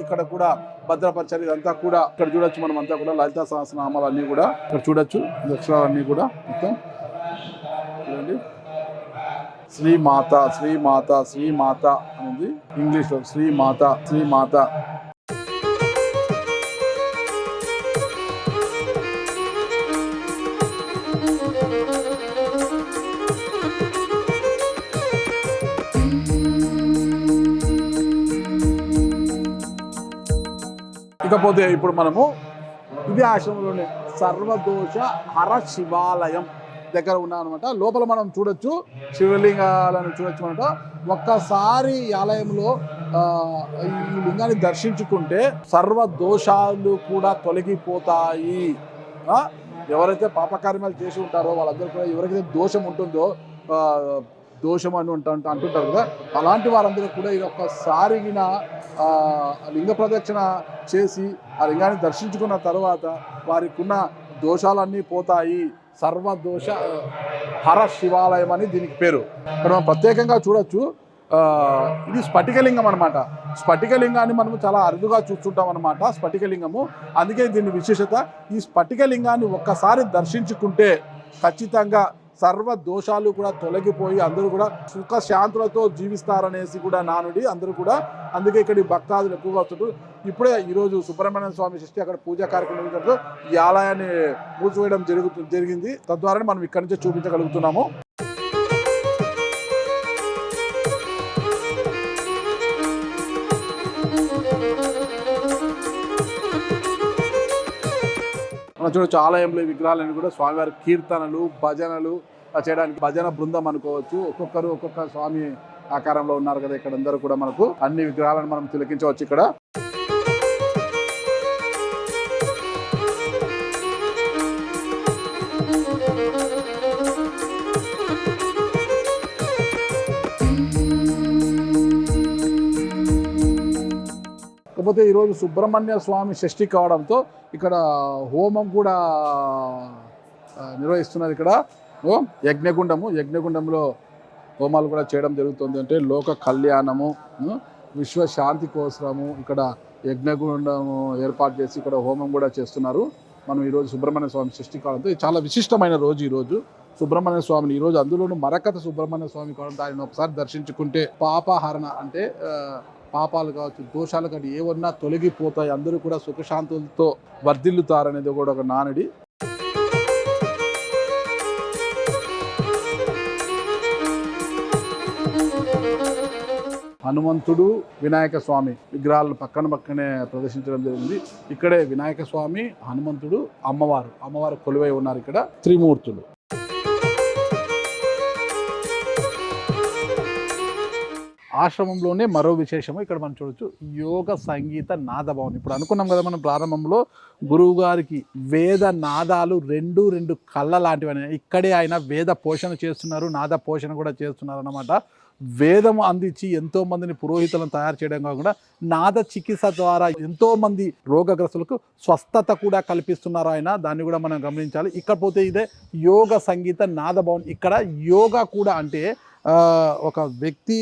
Speaker 2: ఇక్కడ కూడా భద్రపరిచారు. ఇదంతా కూడా ఇక్కడ చూడొచ్చు. మనం అంతా కూడా లలితా సహస్రనామాలు అన్నీ కూడా ఇక్కడ చూడొచ్చు. అక్షరాలన్నీ కూడా మొత్తం చూడండి. శ్రీమాత శ్రీమాత శ్రీమాత అనేది ఇంగ్లీష్లో శ్రీమాత శ్రీమాత. ఇకపోతే ఇప్పుడు మనము ఇదే ఆశ్రమంలోనే సర్వదోష హర శివాలయం దగ్గర ఉన్నామన్నమాట. లోపల మనం చూడొచ్చు, శివలింగాలను చూడొచ్చు అనమాట. ఒక్కసారి ఈ ఆలయంలో ఈ లింగాన్ని దర్శించుకుంటే సర్వ దోషాలు కూడా తొలగిపోతాయి. ఎవరైతే పాపకార్యాలు చేసి ఉంటారో వాళ్ళందరూ కూడా, ఎవరికైతే దోషం ఉంటుందో దోషం అని అంటుంటారు కదా, అలాంటి వారందరూ కూడా ఇది ఒక్కసారి లింగ ప్రదక్షిణ చేసి ఆ లింగాన్ని దర్శించుకున్న తర్వాత వారికి ఉన్న దోషాలన్నీ పోతాయి. సర్వదోష హర శివాలయం అని దీనికి పేరు. ఇక్కడ మనం ప్రత్యేకంగా చూడొచ్చు. ఇది స్ఫటికలింగం అనమాట. స్ఫటికలింగాన్ని మనము చాలా అరుదుగా చూస్తుంటాం అనమాట, స్ఫటికలింగము. అందుకే దీని విశేషత. ఈ స్ఫటికలింగాన్ని ఒక్కసారి దర్శించుకుంటే ఖచ్చితంగా సర్వ దోషాలు కూడా తొలగిపోయి అందరూ కూడా సుఖ శాంతులతో జీవిస్తారనేసి కూడా నానుడి అందరూ కూడా. అందుకే ఇక్కడ భక్తాదులు ఎక్కువగా వస్తుంటారు. ఇప్పుడే ఈరోజు సుబ్రహ్మణ్య స్వామి షష్ఠి అక్కడ పూజా కార్యక్రమం జరిగినప్పుడు ఈ ఆలయాన్ని మూసివేయడం జరిగింది. తద్వారా మనం ఇక్కడి నుంచే చూపించగలుగుతున్నాము. మనం చూడొచ్చు ఆలయంలో విగ్రహాలన్నీ కూడా స్వామివారి కీర్తనలు భజనలు చేయడానికి భజన బృందం అనుకోవచ్చు. ఒక్కొక్కరు ఒక్కొక్క స్వామి ఆకారంలో ఉన్నారు కదా. ఇక్కడ అందరూ కూడా మనకు అన్ని విగ్రహాలను మనం తిలకించవచ్చు. ఇక్కడ కాకపోతే ఈరోజు సుబ్రహ్మణ్య స్వామి షష్ఠి కావడంతో ఇక్కడ హోమం కూడా నిర్వహిస్తున్నారు. ఇక్కడ యజ్ఞగుండంలో హోమాలు కూడా చేయడం జరుగుతుంది. అంటే లోక కళ్యాణము, విశ్వశాంతి కోసము ఇక్కడ యజ్ఞగుండము ఏర్పాటు చేసి ఇక్కడ హోమం కూడా చేస్తున్నారు. మనం ఈరోజు సుబ్రహ్మణ్య స్వామి షష్ఠి కావడంతో ఇది చాలా విశిష్టమైన రోజు. ఈరోజు సుబ్రహ్మణ్య స్వామిని ఈరోజు అందులోనూ మరకత సుబ్రహ్మణ్య స్వామి కావడంతో ఆయన ఒకసారి దర్శించుకుంటే పాపహరణ అంటే పాపాలు కావచ్చు, దోషాలు కానీ ఏమన్నా తొలగిపోతాయి, అందరూ కూడా సుఖశాంతులతో వర్ధిల్లుతారనేది కూడా ఒక నానుడి. హనుమంతుడు వినాయక స్వామి విగ్రహాలను పక్కనే ప్రదర్శించడం జరిగింది. ఇక్కడే వినాయక స్వామి, హనుమంతుడు, అమ్మవారు కొలువై ఉన్నారు. ఇక్కడ త్రిమూర్తులు. ఆశ్రమంలోనే మరో విశేషము ఇక్కడ మనం చూడొచ్చు, యోగ సంగీత నాదభవన్. ఇప్పుడు అనుకున్నాం కదా మనం ప్రారంభంలో, గురువు గారికి వేద నాదాలు రెండు కళ్ళ లాంటివని. ఇక్కడే ఆయన వేద పోషణ చేస్తున్నారు, నాద పోషణ కూడా చేస్తున్నారు అన్నమాట. వేదము అందించి ఎంతో మందిని పురోహితులను తయారు చేయడం కాకుండా నాద చికిత్స ద్వారా ఎంతో మంది రోగగ్రస్తులకు స్వస్థత కూడా కల్పిస్తున్నారు ఆయన. దాన్ని కూడా మనం గమనించాలి. ఇకపోతే ఇదే యోగ సంగీత నాదభవన్. ఇక్కడ యోగా కూడా అంటే ఒక వ్యక్తి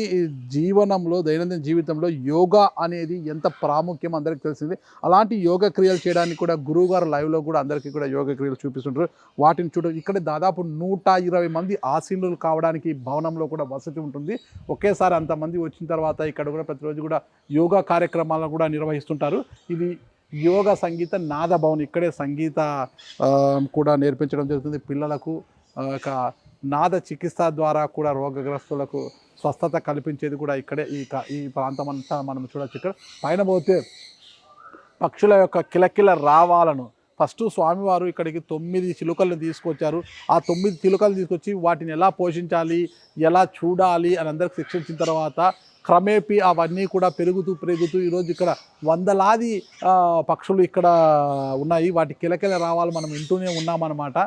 Speaker 2: జీవనంలో, దైనందిన జీవితంలో యోగా అనేది ఎంత ప్రాముఖ్యం అందరికీ తెలిసింది. అలాంటి యోగ క్రియలు చేయడానికి కూడా గురువు గారు లైవ్లో కూడా అందరికీ కూడా యోగ క్రియలు చూపిస్తుంటారు. వాటిని ఇక్కడ దాదాపు 120 మంది ఆసీనులు కావడానికి భవనంలో కూడా వసతి ఉంటుంది. ఒకేసారి అంతమంది వచ్చిన తర్వాత ఇక్కడ కూడా ప్రతిరోజు కూడా యోగా కార్యక్రమాలను కూడా నిర్వహిస్తుంటారు. ఇది యోగ సంగీత నాదభవన్. ఇక్కడే సంగీత కూడా నేర్పించడం జరుగుతుంది పిల్లలకు. నాద చికిత్స ద్వారా కూడా రోగగ్రస్తులకు స్వస్థత కల్పించేది కూడా ఇక్కడే. ఈ ప్రాంతం అంతా మనం చూడొచ్చు. ఇక్కడ పైన పోతే పక్షుల యొక్క కిలకిల రావాలను, ఫస్ట్ స్వామివారు ఇక్కడికి 9 చిలుకలను తీసుకొచ్చారు. ఆ 9 చిలుకలు తీసుకొచ్చి వాటిని ఎలా పోషించాలి, ఎలా చూడాలి అని అందరికి శిక్షించిన తర్వాత క్రమేపీ అవన్నీ కూడా పెరుగుతూ ఈరోజు ఇక్కడ వందలాది పక్షులు ఇక్కడ ఉన్నాయి. వాటి కిలకిల రావాలి మనం వింటూనే ఉన్నామన్నమాట.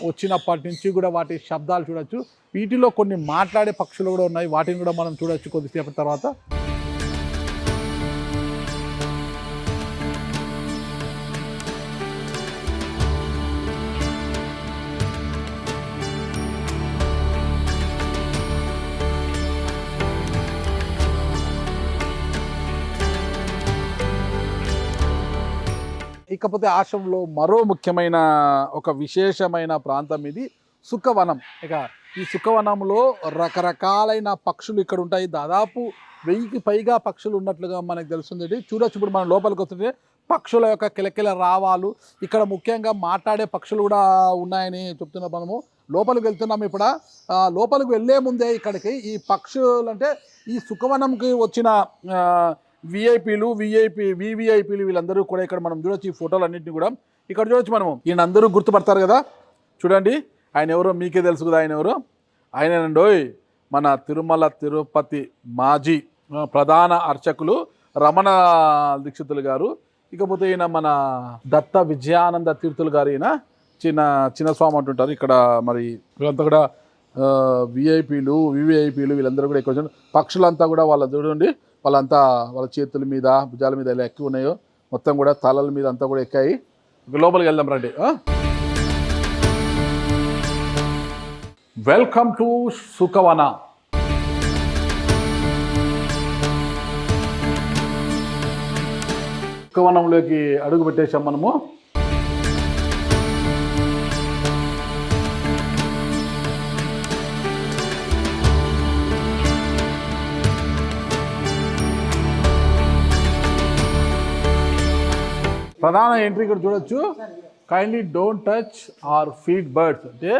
Speaker 2: వచ్చినప్పటి నుంచి కూడా వాటి శబ్దాలు చూడొచ్చు. వీటిలో కొన్ని మాట్లాడే పక్షులు కూడా ఉన్నాయి, వాటిని కూడా మనం చూడొచ్చు కొద్దిసేపటి తర్వాత. ఇకపోతే ఆశ్రమంలో మరో ముఖ్యమైన ఒక విశేషమైన ప్రాంతం ఇది సుఖవనం. ఇక ఈ సుఖవనంలో రకరకాలైన పక్షులు ఇక్కడ ఉంటాయి. దాదాపు 1000కి పైగా పక్షులు ఉన్నట్లుగా మనకు తెలుస్తుంది. చూడొచ్చు, ఇప్పుడు మనం లోపలికి వస్తుంటే పక్షుల యొక్క కిలకిల రావాలు, ఇక్కడ ముఖ్యంగా మాట్లాడే పక్షులు కూడా ఉన్నాయని చెప్తున్నాం. మనము లోపలికి వెళ్తున్నాము. ఇప్పుడు లోపలికి వెళ్ళే ముందే ఇక్కడికి ఈ పక్షులు అంటే ఈ సుఖవనంకి వచ్చిన విఐపీలు, వివిఐపీలు వీళ్ళందరూ కూడా ఇక్కడ మనం చూడొచ్చు. ఈ ఫోటోలు అన్నింటినీ కూడా ఇక్కడ చూడొచ్చు. మనము ఈయన అందరూ గుర్తుపడతారు కదా, చూడండి ఆయన ఎవరో మీకే తెలుసు కదా. ఆయన ఎవరు? ఆయనండోయ్ మన తిరుమల తిరుపతి మాజీ ప్రధాన అర్చకులు రమణ దీక్షితులు గారు. ఇకపోతే ఈయన మన దత్త విజయానంద తీర్థులు గారు. ఈయన చిన్న స్వామి అంటుంటారు. ఇక్కడ మరి వీళ్ళంతా కూడా విఐపీలు, వివిఐపీలు వీళ్ళందరూ కూడా ఇక్కడ పక్షులంతా కూడా వాళ్ళ చూడండి, వాళ్ళంతా వాళ్ళ చేతుల మీద భుజాల మీద ఎలా ఎక్కి ఉన్నాయో మొత్తం కూడా తలల మీద అంతా కూడా ఎక్కాయి. లోపలికి వెళ్దాం రండి. Welcome to సుఖవన. సుఖవనంలోకి అడుగు పెట్టేశాం మనము. ప్రధాన ఎంట్రీ ఇక్కడ చూడొచ్చు. Kindly don't touch are feed birds, అంటే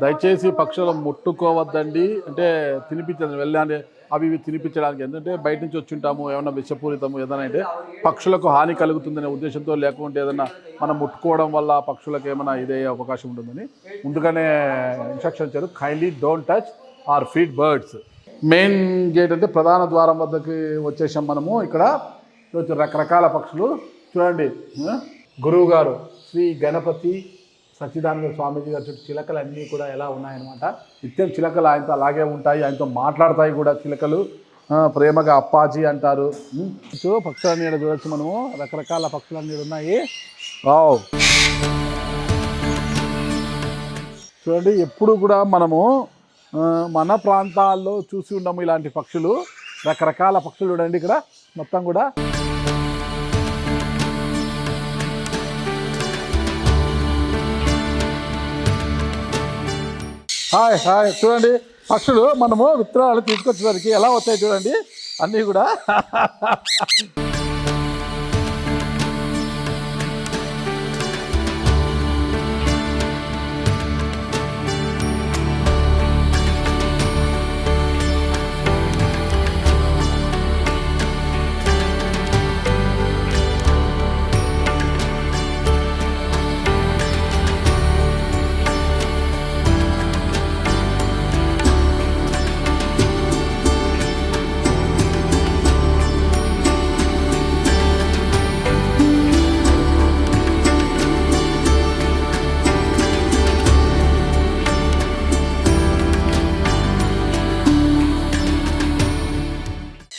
Speaker 2: దయచేసి పక్షులను ముట్టుకోవద్దండి, అంటే తినిపించండి వెళ్ళండి అవి ఇవి తినిపించడానికి. ఎందుకంటే బయట నుంచి వచ్చి ఉంటాము, ఏమన్నా విషపూరితము ఏదైనా అంటే పక్షులకు హాని కలుగుతుందనే ఉద్దేశంతో, లేకుంటే ఏదైనా మనం ముట్టుకోవడం వల్ల పక్షులకు ఏమైనా ఇదే అవకాశం ఉంటుందని ముందుగానే ఇన్స్ట్రక్షన్ ఇచ్చారు. Kindly don't touch are feed birds. Main gate అంటే ప్రధాన ద్వారం వద్దకి వచ్చేసాం మనము. ఇక్కడ రకరకాల పక్షులు చూడండి. గురువు గారు శ్రీ గణపతి సచ్చిదానంద స్వామీజీ గారి చుట్టూ చిలకలు అన్నీ కూడా ఎలా ఉన్నాయన్నమాట. నిత్యం చిలకలు ఆయనతో అలాగే ఉంటాయి, ఆయనతో మాట్లాడతాయి కూడా చిలకలు. ప్రేమగా అప్పాజీ అంటారు. పక్షులన్నీ చూడొచ్చు మనము, రకరకాల పక్షులన్నీ ఉన్నాయి. చూడండి, ఎప్పుడు కూడా మనము మన ప్రాంతాల్లో చూసి ఉన్నాము ఇలాంటి పక్షులు, రకరకాల పక్షులు. చూడండి ఇక్కడ మొత్తం కూడా. Hi hi. చూడండి పక్షులు మనము విత్తనాలు తీసుకొచ్చేసరికి ఎలా వస్తాయి చూడండి అన్నీ కూడా.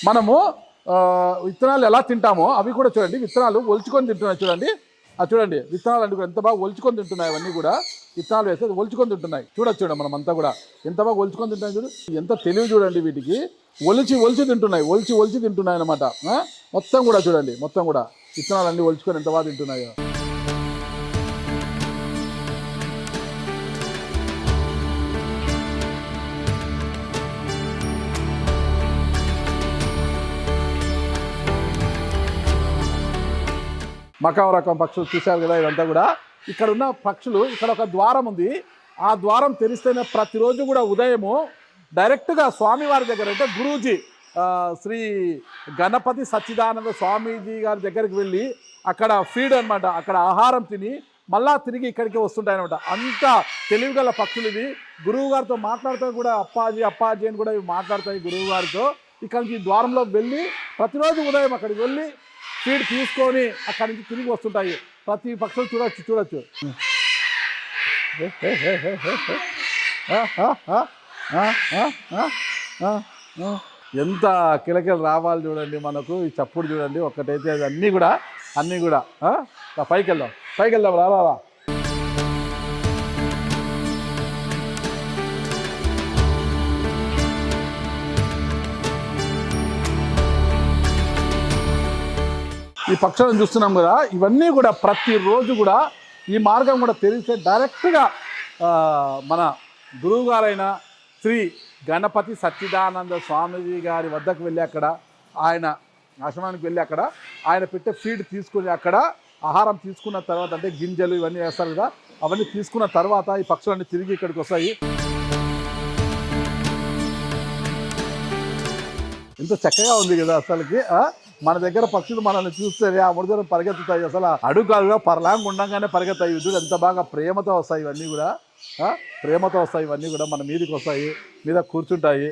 Speaker 2: మనము విత్తనాలు ఎలా తింటామో అవి కూడా చూడండి, విత్తనాలు ఒలుచుకొని తింటున్నాయి చూడండి. చూడండి విత్తనాలు అంటే ఎంత బాగా ఒలుచుకొని తింటున్నాయి. అవన్నీ కూడా విత్తనాలు వేస్తే ఒలుచుకొని తింటున్నాయి. చూడొచ్చు మనం అంతా కూడా ఎంత బాగా ఒలుచుకొని తింటాయి. చూడు ఎంత తెలివి చూడండి, వీటికి ఒలిచి తింటున్నాయి, ఒలిచి తింటున్నాయి అన్నమాట. మొత్తం కూడా చూడండి, మొత్తం కూడా విత్తనాలు అన్నీ ఒలుచుకొని ఎంత బాగా తింటున్నాయో. మకం రకం పక్షులు చూశారు కదా. ఇదంతా కూడా ఇక్కడ ఉన్న పక్షులు. ఇక్కడ ఒక ద్వారం ఉంది, ఆ ద్వారం తెరిస్తేనే ప్రతిరోజు కూడా ఉదయము డైరెక్ట్గా స్వామివారి దగ్గర అంటే గురూజీ శ్రీ గణపతి సచ్చిదానంద స్వామీజీ గారి దగ్గరికి వెళ్ళి అక్కడ ఫీడ్ అన్నమాట, అక్కడ ఆహారం తిని మళ్ళా తిరిగి ఇక్కడికి వస్తుంటాయి అనమాట. అంత తెలివిగల పక్షులు ఇవి. గురువు గారితో మాట్లాడుతూ కూడా అప్పాజీ అప్పాజీ అని కూడా ఇవి మాట్లాడతాయి గురువు గారితో. ఇక్కడికి ద్వారంలో వెళ్ళి ప్రతిరోజు ఉదయం అక్కడికి వెళ్ళి ఫీడ్ తీసుకొని అక్కడి నుంచి తిరిగి వస్తుంటాయి. ప్రతి పక్షులు చూడొచ్చు. ఎంత కిలకిల రావాలి చూడండి మనకు. ఈ చప్పుడు చూడండి ఒక్కటైతే అది అన్నీ కూడా పైకి వెళ్దాం రా. ఈ పక్షులను చూస్తున్నాం కదా, ఇవన్నీ కూడా ప్రతిరోజు కూడా ఈ మార్గం కూడా తెలిస్తే డైరెక్ట్గా మన గురువు గారైన శ్రీ గణపతి సచ్చిదానంద స్వామీజీ గారి వద్దకు వెళ్ళి అక్కడ ఆయన ఆశ్రమానికి వెళ్ళి అక్కడ ఆయన పెట్టే ఫీడ్ తీసుకుని అక్కడ ఆహారం తీసుకున్న తర్వాత, అంటే గింజలు ఇవన్నీ వేస్తారు కదా, అవన్నీ తీసుకున్న తర్వాత ఈ పక్షులన్నీ తిరిగి ఇక్కడికి వస్తాయి. ఎంత చక్కగా ఉంది కదా అసలుకి. మన దగ్గర పక్షులు మనల్ని చూస్తే ఆ ముడిదూరం పరిగెత్తుతాయి. అసలు అడుగుగా పరలాంగ్ ఉండగానే పరిగెత్తాయి. విద్యుత్ ఎంత బాగా ప్రేమతో వస్తాయి ఇవన్నీ కూడా మన మీదకి వస్తాయి, మీద కూర్చుంటాయి.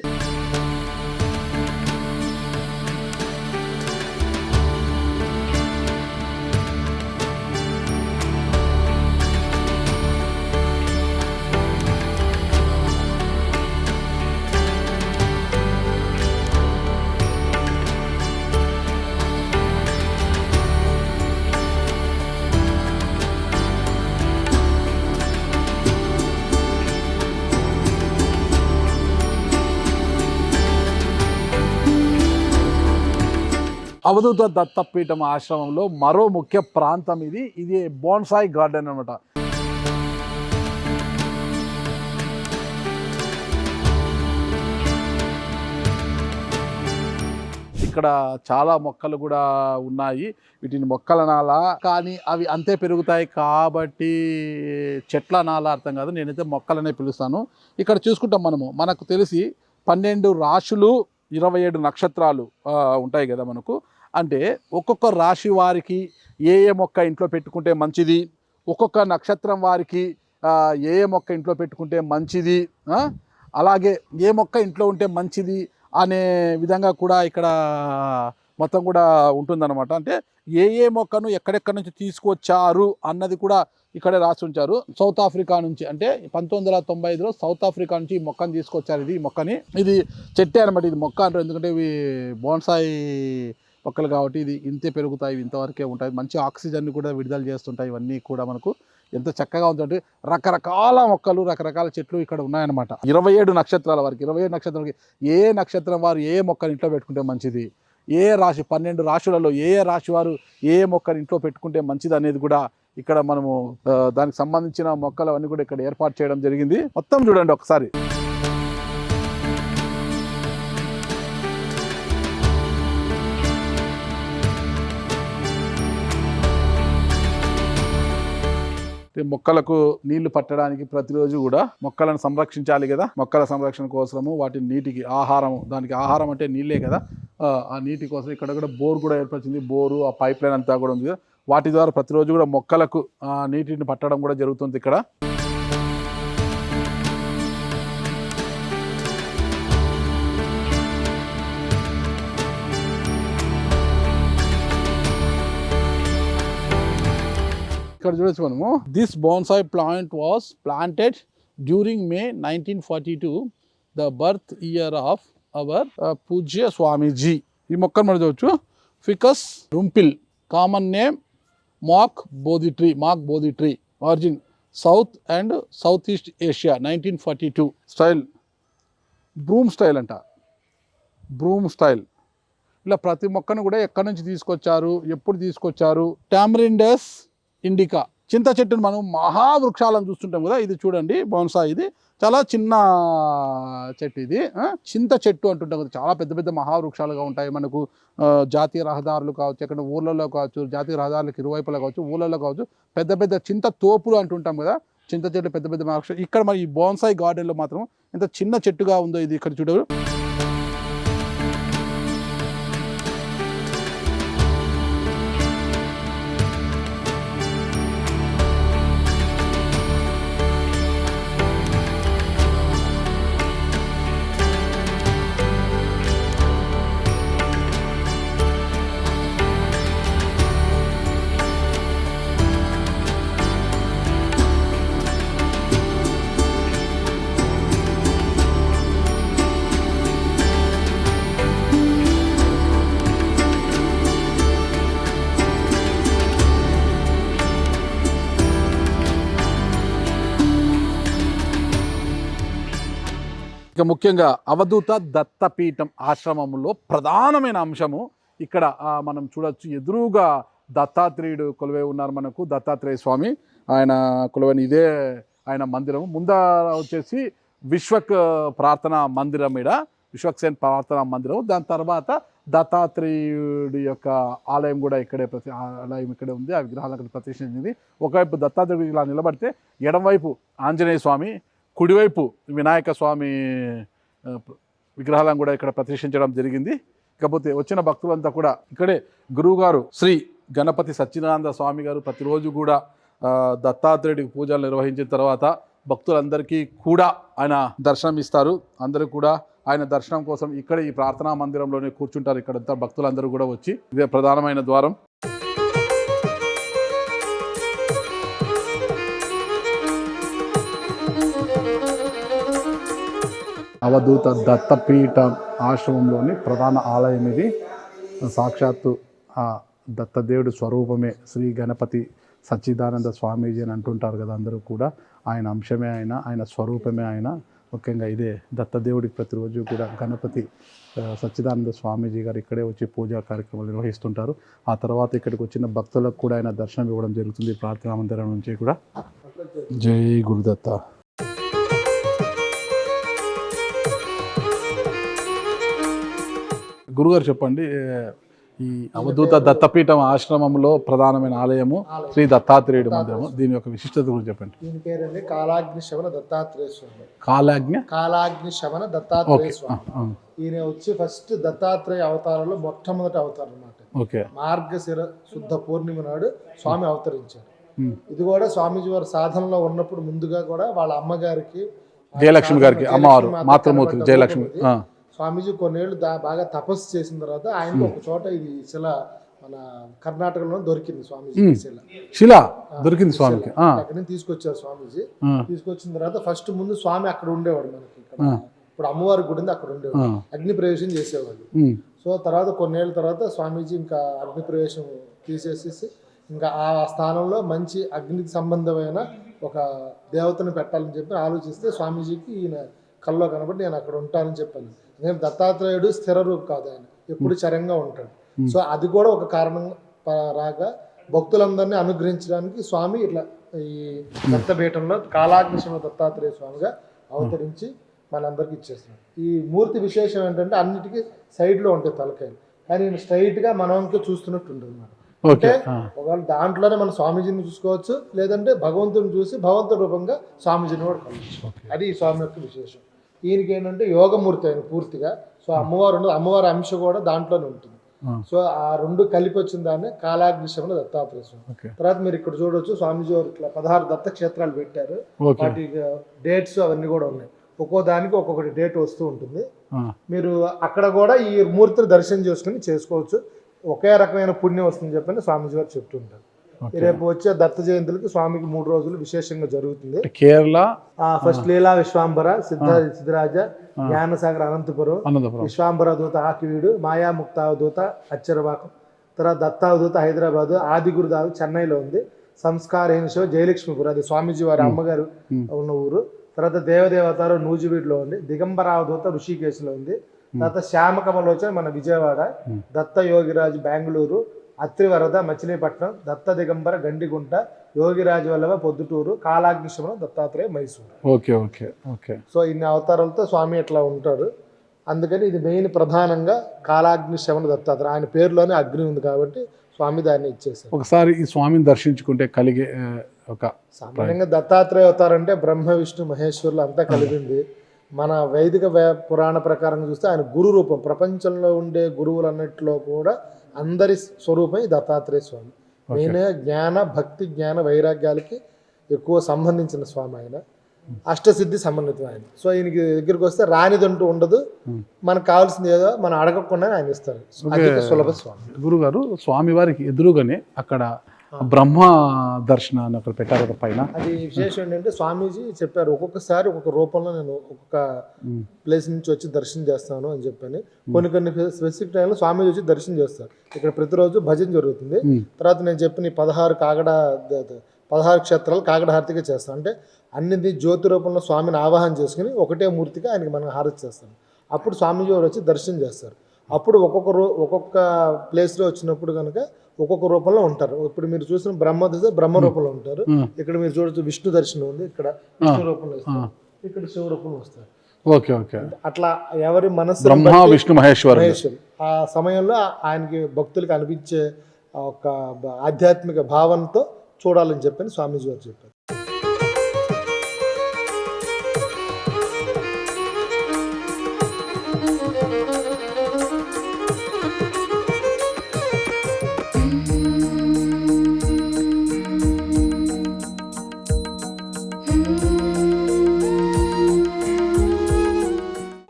Speaker 2: అవధూత దత్తపీఠం ఆశ్రమంలో మరో ముఖ్య ప్రాంతం ఇది బోన్సాయి గార్డెన్ అనమాట. ఇక్కడ చాలా మొక్కలు కూడా ఉన్నాయి. వీటిని మొక్కల నాల కానీ అవి అంతే పెరుగుతాయి కాబట్టి చెట్ల నాల అర్థం కాదు, నేనైతే మొక్కలనే పిలుస్తాను. ఇక్కడ చూసుకుంటాం మనకు తెలిసి 12 రాశులు 27 నక్షత్రాలు ఉంటాయి కదా మనకు. అంటే ఒక్కొక్క రాశి వారికి ఏ మొక్క ఇంట్లో పెట్టుకుంటే మంచిది, ఒక్కొక్క నక్షత్రం వారికి ఏ మొక్క ఇంట్లో పెట్టుకుంటే మంచిది, అలాగే ఏ మొక్క ఇంట్లో ఉంటే మంచిది అనే విధంగా కూడా ఇక్కడ మొత్తం కూడా ఉంటుందన్నమాట. అంటే ఏ మొక్కను ఎక్కడెక్కడి నుంచి తీసుకొచ్చారు అన్నది కూడా ఇక్కడే రాసి ఉంచారు. సౌత్ ఆఫ్రికా నుంచి, అంటే 1995లో సౌత్ ఆఫ్రికా నుంచి ఈ మొక్కను తీసుకొచ్చారు. ఇది చెట్టే అనమాట. ఇది మొక్క అంటారు ఎందుకంటే ఇవి బోన్సాయి మొక్కలు కాబట్టి ఇది ఇంతే పెరుగుతాయి, ఇంతవరకే ఉంటాయి. మంచి ఆక్సిజన్ కూడా విడుదల చేస్తుంటాయి. ఇవన్నీ కూడా మనకు ఎంత చక్కగా ఉందంటే రకరకాల మొక్కలు, రకరకాల చెట్లు ఇక్కడ ఉన్నాయన్నమాట. 27 నక్షత్రాల వారికి, 27 నక్షత్రాలకి ఏ నక్షత్రం వారు ఏ మొక్కను ఇంట్లో పెట్టుకుంటే మంచిది, ఏ రాశి 12 రాశులలో ఏ రాశి వారు ఏ మొక్కను ఇంట్లో పెట్టుకుంటే మంచిది అనేది కూడా ఇక్కడ మనము దానికి సంబంధించిన మొక్కలు అవన్నీ కూడా ఇక్కడ ఏర్పాటు చేయడం జరిగింది. మొత్తం చూడండి ఒకసారి. మొక్కలకు నీళ్లు పట్టడానికి ప్రతిరోజు కూడా మొక్కలను సంరక్షించాలి కదా. మొక్కల సంరక్షణ కోసము వాటి నీటికి ఆహారం, దానికి ఆహారం అంటే నీళ్ళే కదా, ఆ నీటి కోసం ఇక్కడ కూడా బోర్ కూడా ఏర్పరిచింది. బోరు ఆ పైప్ లైన్ అంతా కూడా ఉంది కదా, వాటి ద్వారా ప్రతిరోజు కూడా మొక్కలకు నీటిని పట్టడం కూడా జరుగుతుంది ఇక్కడ. ఇక్కడ చూడొచ్చు మనము. This bonsai plant was planted during May 1942, the birth year of our పూజ్య స్వామీజీ. ఈ మొక్కను మనం చూడవచ్చు. Ficus rumphii, common name mock Bodhi tree, origin south and south east Asia, 1942. Style broom style అంట, బ్రూమ్ స్టైల్. ఇలా ప్రతి మొక్కను కూడా ఎక్కడి నుంచి తీసుకొచ్చారు, ఎప్పుడు తీసుకొచ్చారు. టామరిండస్ ఇండికా, చింత చెట్టును మనం మహావృక్షాలను చూస్తుంటాం కదా, ఇది చూడండి బోన్సాయి. ఇది చాలా చిన్న చెట్టు, ఇది చింత చెట్టు అంటుంటాం కదా. చాలా పెద్ద పెద్ద మహావృక్షాలుగా ఉంటాయి మనకు. జాతీయ రహదారులు కావచ్చు, ఎక్కడ ఊర్లలో కావచ్చు, జాతీయ రహదారులకు ఇరువైపులా కావచ్చు, ఊళ్ళలో కావచ్చు, పెద్ద పెద్ద చింత తోపులు అంటుంటాం కదా. చింత చెట్లు పెద్ద పెద్ద మహావృక్షాలు. ఇక్కడ మరి ఈ బోన్సాయి గార్డెన్లో మాత్రం ఎంత చిన్న చెట్టుగా ఉందో ఇది ఇక్కడ చూడరు. ఇక ముఖ్యంగా అవధూత దత్తపీఠం ఆశ్రమంలో ప్రధానమైన అంశము ఇక్కడ మనం చూడొచ్చు. ఎదురుగా దత్తాత్రేయుడు కొలువై ఉన్నారు. మనకు దత్తాత్రేయ స్వామి ఆయన కొలువైన ఇదే ఆయన మందిరం. ముందర వచ్చేసి విశ్వక్ ప్రార్థనా మందిరం, ఇక్కడ విశ్వక్సేన్ ప్రార్థనా మందిరం. దాని తర్వాత దత్తాత్రేయుడి యొక్క ఆలయం కూడా ఇక్కడే ఆలయం ఇక్కడే ఉంది. ఆ విగ్రహాలు అక్కడ ప్రతిష్ఠించింది. ఒకవైపు దత్తాత్రేయుడు ఇలా నిలబడితే ఎడమవైపు ఆంజనేయ స్వామి, కుడివైపు వినాయక స్వామి విగ్రహాలను కూడా ఇక్కడ ప్రతిష్ఠించడం జరిగింది. కాకపోతే వచ్చిన భక్తులంతా కూడా ఇక్కడే గురువుగారు శ్రీ గణపతి సచ్చిదానంద స్వామి గారు ప్రతిరోజు కూడా దత్తాత్రేయుడికి పూజలు నిర్వహించిన తర్వాత భక్తులందరికీ కూడా ఆయన దర్శనం ఇస్తారు. అందరూ కూడా ఆయన దర్శనం కోసం ఇక్కడ ఈ ప్రార్థనా మందిరంలోనే కూర్చుంటారు. ఇక్కడంతా భక్తులందరూ కూడా వచ్చి, ఇదే ప్రధానమైన ద్వారం. అవధూత దత్తపీఠ ఆశ్రమంలోని ప్రధాన ఆలయం ఇది. సాక్షాత్తు ఆ దత్తదేవుడి స్వరూపమే శ్రీ గణపతి సచ్చిదానంద స్వామీజీ అని అంటుంటారు కదా అందరూ కూడా. ఆయన అంశమే ఆయన స్వరూపమే ఆయన. ముఖ్యంగా ఇదే దత్తదేవుడికి ప్రతిరోజు కూడా గణపతి సచ్చిదానంద స్వామీజీ గారు ఇక్కడే వచ్చి పూజా కార్యక్రమాలు నిర్వహిస్తుంటారు. ఆ తర్వాత ఇక్కడికి వచ్చిన భక్తులకు కూడా ఆయన దర్శనం ఇవ్వడం జరుగుతుంది ప్రార్థనా మందిరం నుంచి కూడా. జై గురుదత్త. గురుగారు చెప్పండి, ఈ అవధూత దత్తపీఠం ఆశ్రమంలో ప్రధానమైన ఆలయము శ్రీ దత్తాత్రేయుడు మందిరము, దీని యొక్క విశిష్టత గురించి చెప్పండి.
Speaker 4: దీని పేరండి కాలాగ్ని శవన దత్తాత్రేయ స్వామి.
Speaker 2: కాలాగ్ని
Speaker 4: శవన దత్తాత్రేయ స్వామి. ఈయన వచ్చి ఫస్ట్ దత్తాత్రేయ అవతారంలో మొట్టమొదటి అవతారం అన్నమాట.
Speaker 2: ఓకే.
Speaker 4: మార్గశిర శుద్ధ పూర్ణిమ నాడు స్వామి అవతరించారు. ఇది కూడా స్వామీజీ వారి సాధనలో ఉన్నప్పుడు ముందుగా కూడా వాళ్ళ అమ్మగారికి,
Speaker 2: జయలక్ష్మి గారికి, అమ్మవారు మాతృమూర్తి జయలక్ష్మి,
Speaker 4: స్వామీజీ కొన్నేళ్ళు బాగా తపస్సు చేసిన తర్వాత ఆయనకు ఒక చోట ఇది శిల మన కర్ణాటకలో దొరికింది. స్వామీజీ
Speaker 2: శిల దొరికింది స్వామికి.
Speaker 4: అక్కడి నుంచి తీసుకొచ్చారు స్వామీజీ. తీసుకొచ్చిన తర్వాత ఫస్ట్ ముందు స్వామి అక్కడ ఉండేవాడు. మనకి ఇక్కడ ఇప్పుడు అమ్మవారి గుడి ఉంది, అక్కడ ఉండేవాడు. అగ్ని ప్రవేశం చేసేవాళ్ళు. సో తర్వాత కొన్నేళ్ళ తర్వాత స్వామీజీ ఇంకా అగ్ని ప్రవేశం తీసేసేసి ఇంకా ఆ స్థానంలో మంచి అగ్నికి సంబంధమైన ఒక దేవతను పెట్టాలని చెప్పి ఆలోచిస్తే స్వామీజీకి ఈయన కల్లో కనబడి నేను అక్కడ ఉంటానని చెప్పాను. నేను దత్తాత్రేయుడు స్థిర రూపు కాదు, ఆయన ఎప్పుడు చరంగా ఉంటాడు. సో అది కూడా ఒక కారణం రాగా భక్తులందరినీ అనుగ్రహించడానికి స్వామి ఇట్లా ఈ దత్తపీఠంలో కాలాగ్నిశమ దత్తాత్రేయ స్వామిగా అవతరించి మనందరికి ఇచ్చేస్తున్నాడు. ఈ మూర్తి విశేషం ఏంటంటే అన్నిటికీ సైడ్లో ఉంటాయి తలకాయలు, కానీ నేను స్ట్రైట్గా మనకి చూస్తున్నట్టు ఉంటుంది అన్నమాట. అంటే ఒకవేళ దాంట్లోనే మనం స్వామీజీని చూసుకోవచ్చు, లేదంటే భగవంతుని చూసి భగవంతుడి రూపంగా స్వామీజీని కూడా కలవచ్చు. అది ఈ స్వామి యొక్క విశేషం. ఈయనకి ఏంటంటే యోగమూర్తి ఆయన పూర్తిగా. సో అమ్మవారు ఉండదు, అమ్మవారి అంశ కూడా దాంట్లోనే ఉంటుంది. సో ఆ రెండు కలిపి వచ్చిన దాన్ని కాలాగ్నిశమన దత్తాత్రేయ స్వామి. తర్వాత మీరు ఇక్కడ చూడవచ్చు స్వామీజీ వారు ఇట్లా 16 దత్త క్షేత్రాలు పెట్టారు. వాటి డేట్స్ అవన్నీ కూడా ఉన్నాయి. ఒక్కో దానికి ఒక్కొక్కటి డేట్ వస్తూ ఉంటుంది. మీరు అక్కడ కూడా ఈ మూర్తిని దర్శనం చేసుకుని చేసుకోవచ్చు. ఒకే రకమైన పుణ్యం వస్తుందని చెప్పని స్వామీజీ గారు చెప్తుంటారు. రేపు వచ్చే దత్త జయంతులకి స్వామికి 3 రోజులు విశేషంగా జరుగుతుంది.
Speaker 2: కేరళ
Speaker 4: ఫస్ట్ లీలా విశ్వాంబర, సిద్ధరాజ, జ్ఞానసాగర్ అనంతపురం, విశ్వాంబర దూత ఆకివీడు, మాయా ముక్తావధూత అచ్చరవాకం, తర్వాత దత్తావధూత హైదరాబాద్, ఆదిగురుదావు చెన్నైలో ఉంది, సంస్కారహీన శివ జయలక్ష్మీపురం, అది స్వామీజీ వారి అమ్మగారు ఉన్న ఊరు. తర్వాత దేవదేవతారు నూజివీడులో ఉంది, దిగంబరావధూత ఋషికేశ్లో ఉంది. తర్వాత శ్యామకమలోచన మన Vijayawada, Datta Yogiraju Bengaluru, Atrivarada Machilipatnam, Datta Digambara Gandigunta, Yogiraju Vallabha Proddatur, Kalagnishamana Dattatreya Mysuru.
Speaker 2: Okay okay okay.
Speaker 4: So ఇన్ని అవతారాలతో స్వామి ఇట్లా ఉంటారు. అందుకని ఇది మెయిన్ ప్రధానంగా కాలాగ్నిశమన దత్తాత్రేయ. ఆయన పేరులోనే అగ్ని ఉంది కాబట్టి స్వామి దాన్ని ఇచ్చేసారు.
Speaker 2: ఒకసారి ఈ స్వామిని దర్శించుకుంటే కలిగే ఒక
Speaker 4: సామాన్యంగా దత్తాత్రేయ అవతారంటే బ్రహ్మ విష్ణు మహేశ్వరులు అంతా కలిగింది. మన వైదిక పురాణ ప్రకారం చూస్తే ఆయన గురు రూపం. ప్రపంచంలో ఉండే గురువులు అన్నింటిలో కూడా అందరి స్వరూపం ఈ దత్తాత్రేయ స్వామి. మెయిన్ జ్ఞాన భక్తి జ్ఞాన వైరాగ్యాలకి ఎక్కువ సంబంధించిన స్వామి ఆయన. అష్టసిద్ధి సమన్వితం ఆయన. సో ఈయనకి దగ్గరికి వస్తే రానిదంటూ ఉండదు. మనకు కావాల్సింది ఏదో మనం అడగకుండా ఆయన ఇస్తారు. సులభ స్వామి.
Speaker 2: గురుగారు స్వామి వారికి ఎదురుగానే అక్కడ బ్రహ్మ దర్శనాన్ని అక్కడ పెట్టారు కదా పైన.
Speaker 4: అది విశేషం ఏంటంటే స్వామీజీ చెప్పారు ఒక్కొక్కసారి ఒక్కొక్క రూపంలో నేను ఒక్కొక్క ప్లేస్ నుంచి వచ్చి దర్శనం చేస్తాను అని చెప్పని. కొన్ని స్పెసిఫిక్ టైంలో స్వామీజీ వచ్చి దర్శనం చేస్తారు. ఇక్కడ ప్రతిరోజు భజన జరుగుతుంది. తర్వాత నేను చెప్పిన 16 కాగడ 16 క్షేత్రాలు కాకడ హారతిగా చేస్తాం. అంటే అన్నిది జ్యోతి రూపంలో స్వామిని ఆవాహన చేసుకుని ఒకటే మూర్తిగా ఆయనకి మనం హారతి చేస్తాం. అప్పుడు స్వామీజీ వారు వచ్చి దర్శనం చేస్తారు. అప్పుడు ఒక్కొక్క ప్లేస్లో వచ్చినప్పుడు కనుక ఒక్కొక్క రూపంలో ఉంటారు. ఇప్పుడు మీరు చూసిన బ్రహ్మ రూపంలో ఉంటారు. ఇక్కడ మీరు చూడొచ్చు విష్ణు దర్శనం ఉంది. ఇక్కడ విష్ణు రూపంలో వస్తారు, ఇక్కడ శివ రూపంలో వస్తారు.
Speaker 2: Okay okay.
Speaker 4: అట్లా ఎవరి మనసు
Speaker 2: బ్రహ్మ విష్ణు మహేశ్వర్
Speaker 4: ఆ సమయంలో ఆయనకి భక్తులకు అనిపించే ఒక ఆధ్యాత్మిక భావనతో చూడాలని చెప్పని స్వామీజీ వారు చెప్పారు.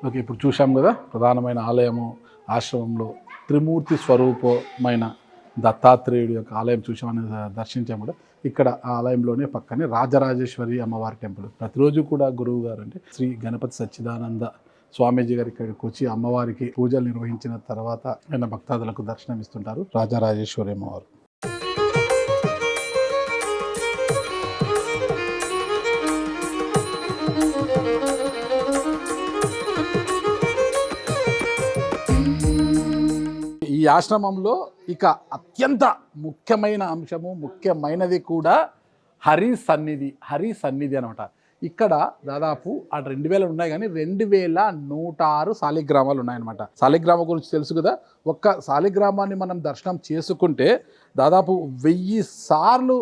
Speaker 2: ఓకే, ఇప్పుడు చూసాం కదా ప్రధానమైన ఆలయము, ఆశ్రమంలో త్రిమూర్తి స్వరూపమైన దత్తాత్రేయుడి యొక్క ఆలయం చూసామని దర్శించాము కూడా. ఇక్కడ ఆ ఆలయంలోనే పక్కనే రాజరాజేశ్వరి అమ్మవారి టెంపుల్. ప్రతిరోజు కూడా గురువు గారు అంటే శ్రీ గణపతి సచ్చిదానంద స్వామీజీ గారు ఇక్కడికి వచ్చి అమ్మవారికి పూజలు నిర్వహించిన తర్వాత ఆయన భక్తాదులకు దర్శనం ఇస్తుంటారు రాజరాజేశ్వరి అమ్మవారు. ఈ ఆశ్రమంలో ఇక అత్యంత ముఖ్యమైన అంశము, ముఖ్యమైనది కూడా హరి సన్నిధి అనమాట. ఇక్కడ దాదాపు 2000 ఉన్నాయి, కానీ 2106 శాలిగ్రామాలు ఉన్నాయన్నమాట. శాలిగ్రామం గురించి తెలుసు కదా. ఒక్క శాలిగ్రామాన్ని మనం దర్శనం చేసుకుంటే దాదాపు 1000 సార్లు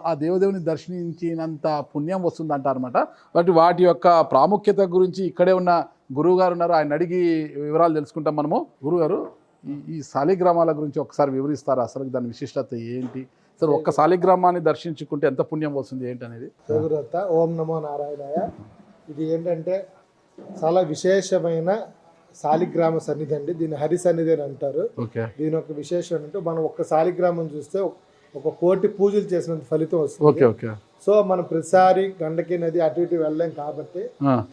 Speaker 2: ఆ దేవదేవుని దర్శించినంత పుణ్యం వస్తుందంట అనమాట. వాటి యొక్క ప్రాముఖ్యత గురించి ఇక్కడే ఉన్న గురువు గారు ఉన్నారు, ఆయన అడిగి వివరాలు తెలుసుకుంటాం మనము. గురుగారు, ఈ శాలిగ్రామాల గురించి ఒకసారి వివరిస్తారా? అసలు దాని విశిష్టత ఏంటి? అసలు ఒక్క శాలిగ్రామాన్ని దర్శించుకుంటే ఎంత పుణ్యం వస్తుంది ఏంటి అనేది?
Speaker 4: ఓం నమో నారాయణాయ. ఇది ఏంటంటే చాలా విశేషమైన శాలిగ్రామ సన్నిధి అండి. దీన్ని హరి సన్నిధి అని అంటారు. దీని యొక్క విశేషం ఏంటంటే మనం ఒక్క శాలిగ్రామం చూస్తే 1 కోటి పూజలు చేసినంత ఫలితం వస్తుంది. సో మనం ప్రతిసారి గండకి నది అటు ఇటు వెళ్ళలేం కాబట్టి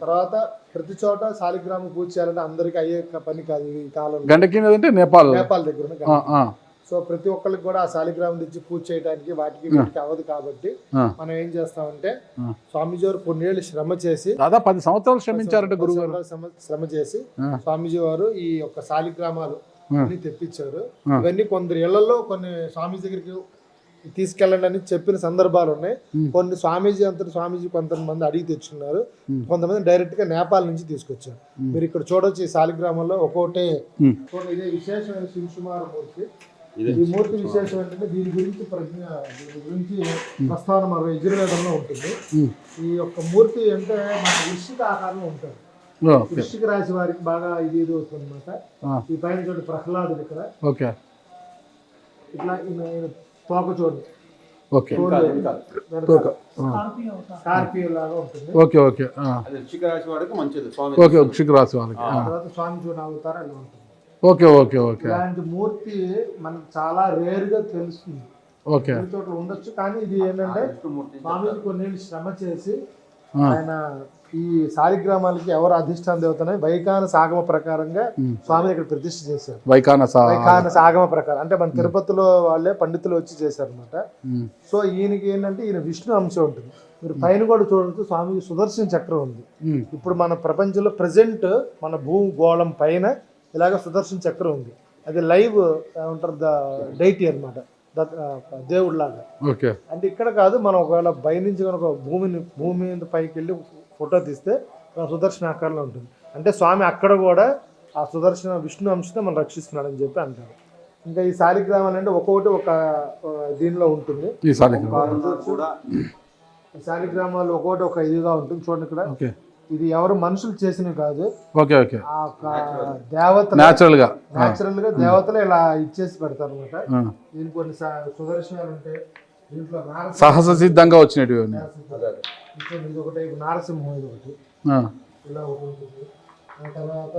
Speaker 4: తర్వాత ప్రతి చోట శాలిగ్రామ పూజ చేయాలంటే అందరికి అయ్యే పని కాదు ఈ కాలంలో.
Speaker 2: గండకి నది అంటే నేపాల్
Speaker 4: దగ్గర. సో ప్రతి ఒక్కరికి కూడా ఆ శాలిగ్రామం తెచ్చి పూజ చేయడానికి వాటికి అవ్వదు కాబట్టి మనం ఏం చేస్తామంటే స్వామీజీ వారు కొన్నేళ్ళు శ్రమ చేసి,
Speaker 2: దాదాపు 10 సంవత్సరాలు శ్రమించారంటే గురువు
Speaker 4: శ్రమ చేసి స్వామీజీ వారు ఈ యొక్క శాలిగ్రామాలు అన్ని తెప్పించారు. ఇవన్నీ కొందరు ఇళ్లలో కొన్ని స్వామీజీ దగ్గరికి తీసుకెళ్ళండి అని చెప్పిన సందర్భాలు ఉన్నాయి. కొన్ని స్వామీజీ కొంతమంది అడిగి తెచ్చుకున్నారు, కొంతమంది డైరెక్ట్ గా నేపాల్ నుంచి తీసుకొచ్చారు. మీరు ఇక్కడ చూడొచ్చు ఈ శాలిగ్రామంలో ఒక్కొక్కటే. ఇదే విశేషమైన శివసుమార మూర్తి. ఈ మూర్తి విశేషం ఏంటంటే దీని గురించి ప్రస్తావన మన యజుర్వేదంలో ఉంటుంది. ఈ యొక్క మూర్తి అంటే మన వృశ్చిక ఆకారంలో ఉంటారు. వృశ్చిక రాశి వారికి బాగా ఇది అవుతుంది అనమాట. ఈ పైన చూడండి ప్రహ్లాదుడు ఇక్కడ ఇట్లా తోక చూడండి, స్కార్పియో లాగా ఉంటుంది.
Speaker 3: వృశ్చిక రాశి వాడికి మంచిది.
Speaker 2: వృశ్చిక రాశి వారికి
Speaker 4: తర్వాత స్వామి చూడండి అవతారం ఎలా ఉంటుంది.
Speaker 2: ఇలాంటి
Speaker 4: మూర్తి మనకు చాలా రేర్ గా తెలుస్తుంది. చోట్ల ఉండొచ్చు, కానీ ఇది ఏంటంటే స్వామి కొన్నేళ్ళు శ్రమ చేసి ఆయన ఈ శాలిగ్రామాలకి ఎవరు అధిష్టాన దేవతనే వైఖానస ఆగమ ప్రకారంగా స్వామిని ఇక్కడ ప్రతిష్ఠ చేశారు. వైఖానస ఆగమ ప్రకారం అంటే మన తిరుపతిలో వాళ్ళే పండితులు వచ్చి చేశారు అనమాట. సో ఈయనకి ఏంటంటే ఈయన విష్ణు అంశం ఉంటుంది. మీరు పైన కూడా చూడవచ్చు స్వామి సుదర్శన చక్రం ఉంది. ఇప్పుడు మన ప్రపంచంలో ప్రెసెంట్ మన భూగోళం పైన ఇలాగ సుదర్శన చక్రం ఉంది. అది లైవ్ ఉంటారు డైటీ అనమాట, దేవుడు లాగా. అంటే ఇక్కడ కాదు, మనం ఒకవేళ పైనుంచి కనుక భూమి మీద పైకి వెళ్ళి ఫోటో తీస్తే సుదర్శన ఆకారంలో ఉంటుంది. అంటే స్వామి అక్కడ కూడా ఆ సుదర్శన విష్ణు అంశతో మనం రక్షిస్తున్నాడు అని చెప్పి అంటారు. ఇంకా ఈ శాలిగ్రామాలు అంటే ఒక్కొక్కటి ఒక దీనిలో ఉంటుంది. ఈ శాలిగ్రామాలు ఒక్కొక్కటి ఒక ఇదిగా ఉంటుంది. చూడండి ఇక్కడ ఇది ఎవరు మనుషులు చేసినవి కాదు, దేవత న్యాచురల్ గా దేవతలు ఇలా ఇచ్చేసి పెడతారు అనమాట. దీనికి కొన్ని సుదర్శనాలు ఉంటాయి. దీంట్లో
Speaker 2: సహజ సిద్ధంగా వచ్చినట్టు
Speaker 4: ఇది ఒకటి, నారసింహం ఇది ఒకటి ఇలా ఒకటి ఉంటుంది. ఆ తర్వాత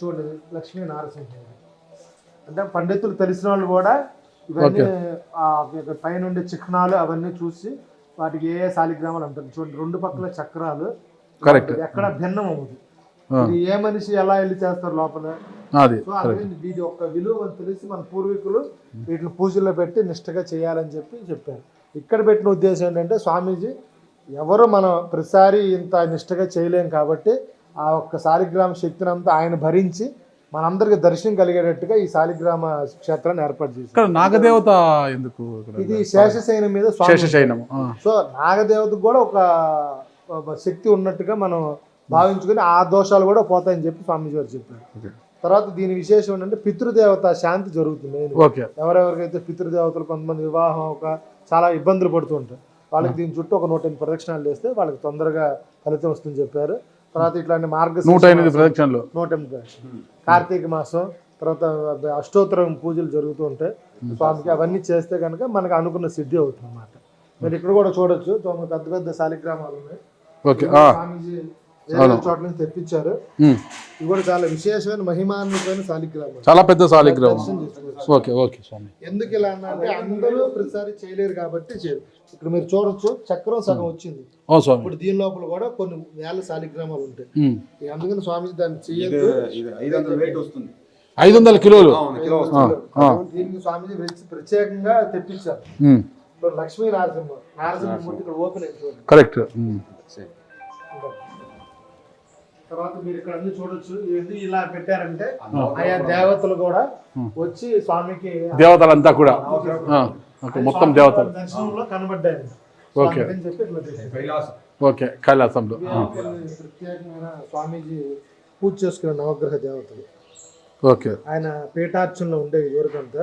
Speaker 4: చూడండి లక్ష్మీ నారసింహం. అంటే పండితులు తెలిసిన వాళ్ళు కూడా ఇవన్నీ పైన ఉండే చిహ్నాలు అవన్నీ చూసి వాటికి ఏ శాలిగ్రామాలు అంటారు. చూడండి 2 పక్కల చక్రాలు ఎక్కడ భిన్నం అవుతుంది. ఇది ఏ మనిషి ఎలా వెళ్ళి చేస్తారు లోపల
Speaker 2: అది
Speaker 4: సో అందుకని వీటి యొక్క విలువ మనకు తెలిసి మన పూర్వీకులు వీటిని పూజల్లో పెట్టి నిష్ఠగా చేయాలని చెప్పారు. ఇక్కడ పెట్టిన ఉద్దేశం ఏంటంటే స్వామీజీ ఎవరు మనం ప్రతిసారి ఇంత నిష్ఠగా చేయలేం కాబట్టి ఆ ఒక్క శాలిగ్రామ శక్తిని అంతా ఆయన భరించి మనందరికి దర్శనం కలిగేటట్టుగా ఈ శాలిగ్రామ క్షేత్రాన్ని ఏర్పాటు చేశారు.
Speaker 2: ఇక్కడ నాగదేవత ఎందుకు?
Speaker 4: ఇది శేషశయనం మీద
Speaker 2: శేషశయనం.
Speaker 4: సో నాగదేవతకు కూడా ఒక శక్తి ఉన్నట్టుగా మనం భావించుకుని ఆ దోషాలు కూడా పోతాయని చెప్పి స్వామీజీ గారు చెప్పారు. తర్వాత దీని విశేషం ఏంటంటే పితృదేవత శాంతి జరుగుతుంది. ఎవరెవరికైతే పితృదేవతలు కొంతమంది వివాహం చాలా ఇబ్బందులు పడుతూ ఉంటారు వాళ్ళకి దీని చుట్టూ ఒక 108 ప్రదక్షిణాలు చేస్తే వాళ్ళకి తొందరగా ఫలితం వస్తుందని చెప్పారు. తర్వాత ఇట్లాంటి
Speaker 2: 108 ప్రదక్షిణలు,
Speaker 4: 108 కార్తీక మాసం తర్వాత అష్టోత్తరం పూజలు జరుగుతూ ఉంటాయి స్వామికి. అవన్నీ చేస్తే కనుక మనకు అనుకున్న సిద్ధి అవుతుంది అన్నమాట. మీరు ఇక్కడ కూడా చూడొచ్చు పెద్ద పెద్ద శాలిగ్రామాలు ఉన్నాయి. స్వామీజీ చోట నుంచి తెప్పించారు. ఇవి కూడా చాలా విశేషమైన మహిమాన్వితమైన శాలిగ్రామం,
Speaker 2: చాలా పెద్ద శాలిగ్రామం. ఎందుకు
Speaker 4: ఇలా అంటే అందరూ ప్రతిసారి చేయలేరు కాబట్టి చేయరు. ఇక్కడ మీరు చూడొచ్చు చక్రం సగం వచ్చింది. ఇప్పుడు దీని లోపల కూడా కొన్ని వేల శాలిగ్రామాలు ఉంటాయి. అందుకని స్వామి దాన్ని చేయదు.
Speaker 2: 500 కిలోలు
Speaker 4: దీనికి స్వామిజీ ప్రత్యేకంగా తెప్పించారు. ఇప్పుడు లక్ష్మీ నారసింహమూర్తి ఇక్కడ ఓపెన్ అయింది.
Speaker 2: కరెక్ట్.
Speaker 4: తర్వాత మీరు ఇక్కడ అన్ని చూడొచ్చు. ఇది ఇలా పెట్టారంటే ఆయా దేవతలు కూడా వచ్చి స్వామికి
Speaker 2: దేవతలంతా కూడా మొత్తం దేవతలు
Speaker 4: దర్శనంలో కనబడ్డాయి.
Speaker 2: కైలాసంలో
Speaker 4: ప్రత్యేకమైన స్వామీజీ పూజ చేసుకున్న నవగ్రహ దేవతలు. ఆయన పీఠార్చనలో ఉండేవి ఇదివరకంతా.